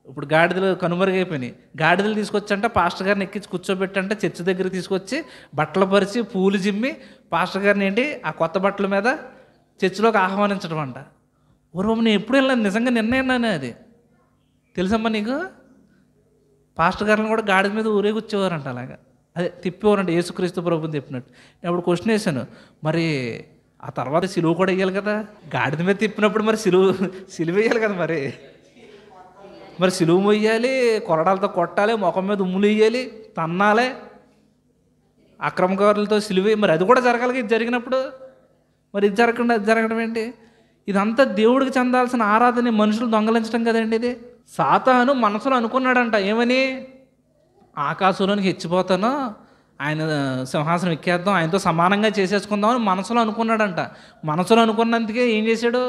ఇప్పుడు గాడిదలు కనుమరుగైపోయినాయి. గాడిదలు తీసుకొచ్చంట పాస్టర్ గారిని ఎక్కించి కూర్చోబెట్టంటే చర్చి దగ్గర తీసుకొచ్చి బట్టలు పరిచి పూలు జిమ్మి పాస్టర్ గారిని ఏంటి ఆ కొత్త బట్టల మీద చర్చిలోకి ఆహ్వానించడం అంట. ఓరమ్మ నేను ఎప్పుడు వెళ్ళాను, నిజంగా నిన్న అది తెలుసమ్మా నీకు? పాస్టర్ గారిని కూడా గాడిద మీద ఊరేగొచ్చేవారంట. అలాగా అదే తిప్పేవారంట యేసుక్రీస్తు ప్రభుని చెప్పినట్టు. నేను అప్పుడు క్వశ్చన్ వేసాను, మరి ఆ తర్వాత సిలువ కూడా వేయాలి కదా, గాడిద మీద తిప్పినప్పుడు మరి సిలువ వేయాలి కదా, మరి సిలువ మొయ్యాలి, కొరడాలతో కొట్టాలి, ముఖం మీద ఉమ్ములు వేయాలి, తన్నాలి, అక్రమకారులతో సిలువ, మరి అది కూడా జరగాలి. ఇది జరిగినప్పుడు మరి ఇది జరగకుండా అది జరగడం ఏంటి? ఇదంతా దేవుడికి చెందాల్సిన ఆరాధన మనుషులు దొంగలించడం కదండి. ఇది సాతాను మనసులో అనుకున్నాడంట, ఏమని? ఆకాశంలోనికి హెచ్చిపోతాను, ఆయన సింహాసనం ఎక్కేద్దాం, ఆయనతో సమానంగా చేసేసుకుందామని మనసులో అనుకున్నాడంట. మనసులో అనుకున్నందుకే ఏం చేశాడు?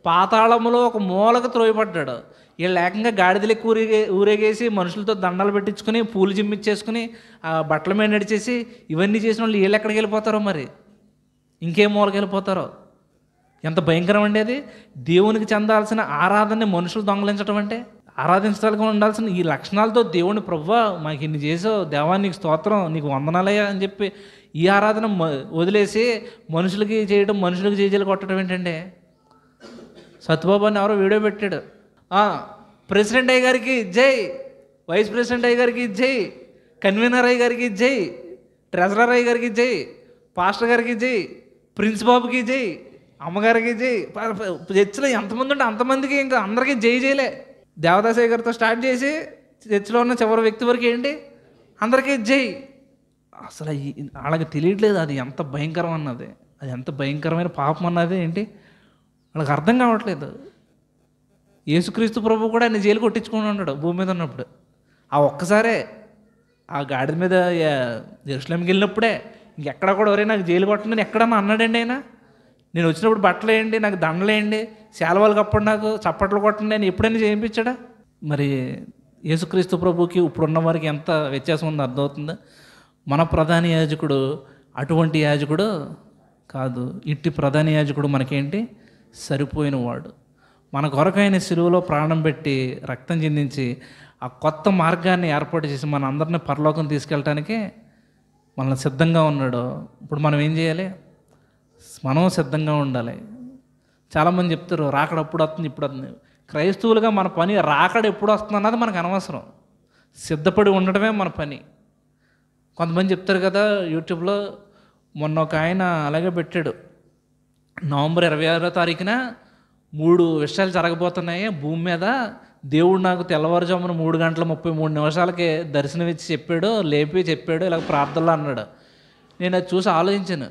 పాతాళములో ఒక మూలకు త్రోయపడ్డాడు. వీళ్ళు ఏకంగా గాడిదలెక్కి ఊరేగేసి మనుషులతో దండాలు పెట్టించుకుని పూలు జిమ్మిచ్చేసుకుని బట్టల మీద నడిచేసి ఇవన్నీ చేసిన వాళ్ళు వీళ్ళు ఎక్కడికి వెళ్ళిపోతారో, మరి ఇంకేం మూలకి వెళ్ళిపోతారో. ఎంత భయంకరం అండి అది! దేవునికి చెందాల్సిన ఆరాధనని మనుషులు దొంగలించడం అంటే, ఆరాధించడానికి ఉండాల్సిన ఈ లక్షణాలతో దేవుని ప్రభువా మాకు ఇన్ని చేసావు, దేవా నీకు స్తోత్రం, నీకు వందనాలయ్యా అని చెప్పి ఈ ఆరాధన వదిలేసి మనుషులకి చేయడం, మనుషులకి జేజేలు కొట్టడం ఏంటంటే. సత్యబాబు అని ఎవరో వీడియో పెట్టాడు, ప్రెసిడెంట్ అయ్య గారికి జై, వైస్ ప్రెసిడెంట్ అయ్య గారికి జై, కన్వీనర్ అయ్య గారికి జై, ట్రెజరర్ అయ్య గారికి జై, పాస్టర్ గారికి జై, ప్రిన్స్ బాబుకి జై, అమ్మగారికి జై. చర్చిలో ఎంతమంది ఉంటే అంతమందికి ఇంకా అందరికీ జై జైలే. దేవదాసయ్య గారితో స్టార్ట్ చేసి చర్చిలో ఉన్న చివరి వ్యక్తి వరకు ఏంటి అందరికీ జై. అసలు వాళ్ళకి తెలియట్లేదు అది ఎంత భయంకరం అన్నది, అది ఎంత భయంకరమైన పాపం అన్నది ఏంటి వాళ్ళకి అర్థం కావట్లేదు. యేసుక్రీస్తు ప్రభు కూడా ఆయన జైలు కొట్టించుకుని ఉన్నాడు భూమి మీద ఉన్నప్పుడు. ఆ ఒక్కసారే ఆ గాడిద మీద యెరూషలేముకి వెళ్ళినప్పుడే, ఇంకెక్కడ కూడా ఎవరైనా నాకు జైలు కొట్టండి ఎక్కడన్నా అన్నాడండి ఆయన? నేను వచ్చినప్పుడు బట్టలు వేయండి, నాకు దండలు వేయండి, శాలువాలు కప్పండి, నాకు చప్పట్లు కొట్టండి అని ఎప్పుడైనా చేయించాడా? మరి యేసుక్రీస్తు ప్రభుకి ఇప్పుడున్న వారికి ఎంత వ్యత్యాసం ఉందో అర్థమవుతుందా? మన ప్రధాన యాజకుడు అటువంటి యాజకుడు కాదు. ఇట్టి ప్రధాన యాజకుడు మనకేంటి సరిపోయిన వాడు. మన కొరకైన సిలువలో ప్రాణం పెట్టి రక్తం చిందించి ఆ కొత్త మార్గాన్ని ఏర్పాటు చేసి మన అందరిని పరలోకం తీసుకెళ్ళటానికి మనల్ని సిద్ధంగా ఉన్నాడు. ఇప్పుడు మనం ఏం చేయాలి? మనం సిద్ధంగా ఉండాలి. చాలామంది చెప్తారు రాకడ ఎప్పుడు వస్తుంది, ఇప్పుడు వస్తుంది. క్రైస్తవులుగా మన పని రాకడ ఎప్పుడు వస్తుంది అన్నది మనకు అనవసరం, సిద్ధపడి ఉండటమే మన పని. కొంతమంది చెప్తారు కదా యూట్యూబ్లో, మొన్న ఒక ఆయన అలాగే పెట్టాడు, నవంబర్ 26వ తారీఖున 3 విషయాలు జరగబోతున్నాయి భూమి మీద, దేవుడు నాకు తెల్లవారుజామున 3:33 దర్శనమిచ్చి చెప్పాడు, లేపి చెప్పాడు, ఇలాగ ప్రార్థనలో అన్నాడు. నేను అది చూసి ఆలోచించాను,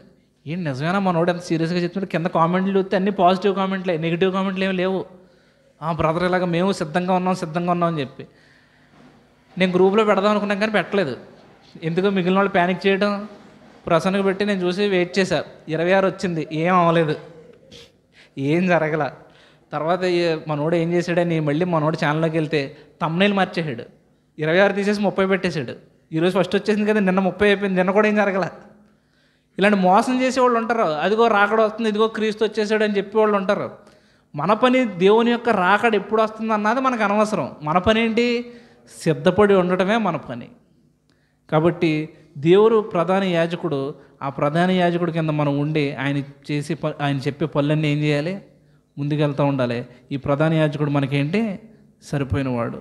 ఏం నిజమేనా మనోడు ఎంత సీరియస్గా చెప్తున్నాడు? కింద కామెంట్లు చూస్తే అన్నీ పాజిటివ్ కామెంట్లే, నెగిటివ్ కామెంట్లు ఏమి లేవు. బ్రదర్ ఇలాగ మేము సిద్ధంగా ఉన్నాం అని చెప్పి నేను గ్రూప్లో పెడదాం అనుకున్నాం కానీ పెట్టలేదు. ఎందుకో మిగిలిన వాళ్ళు ప్యానిక్ చేయడం, ప్రసన్నకు పెట్టి నేను చూసి వెయిట్ చేశా. 26 వచ్చింది, ఏం అవ్వలేదు, ఏం జరగల. తర్వాత మనోడు ఏం చేశాడని మళ్ళీ మనోడు ఛానల్లోకి వెళ్తే తమ్నైల్ మార్చేసాడు, 26 తీసేసి 30 పెట్టేశాడు. ఈరోజు ఫస్ట్ వచ్చేసింది కదా, నిన్న 30 అయిపోయింది, నిన్న కూడా ఏం జరగల. ఇలాంటి మోసం చేసేవాళ్ళు ఉంటారు. అదిగో రాకడ వస్తుంది, ఇదిగో క్రీస్తు వచ్చేసాడు అని చెప్పేవాళ్ళు ఉంటారు. మన పని దేవుని యొక్క రాకడ ఎప్పుడు వస్తుంది అన్నది మనకు అనవసరం. మన పని ఏంటి? సిద్ధపడి ఉండటమే మన పని. కాబట్టి దేవుడు ప్రధాన యాజకుడు, ఆ ప్రధాన యాజకుడి కింద మనం ఉండి ఆయన చెప్పే పనులన్నీ ఏం చేయాలి? ముందుకెళ్తూ ఉండాలి. ఈ ప్రధాన యాజకుడు మనకేంటి సరిపోయినవాడు.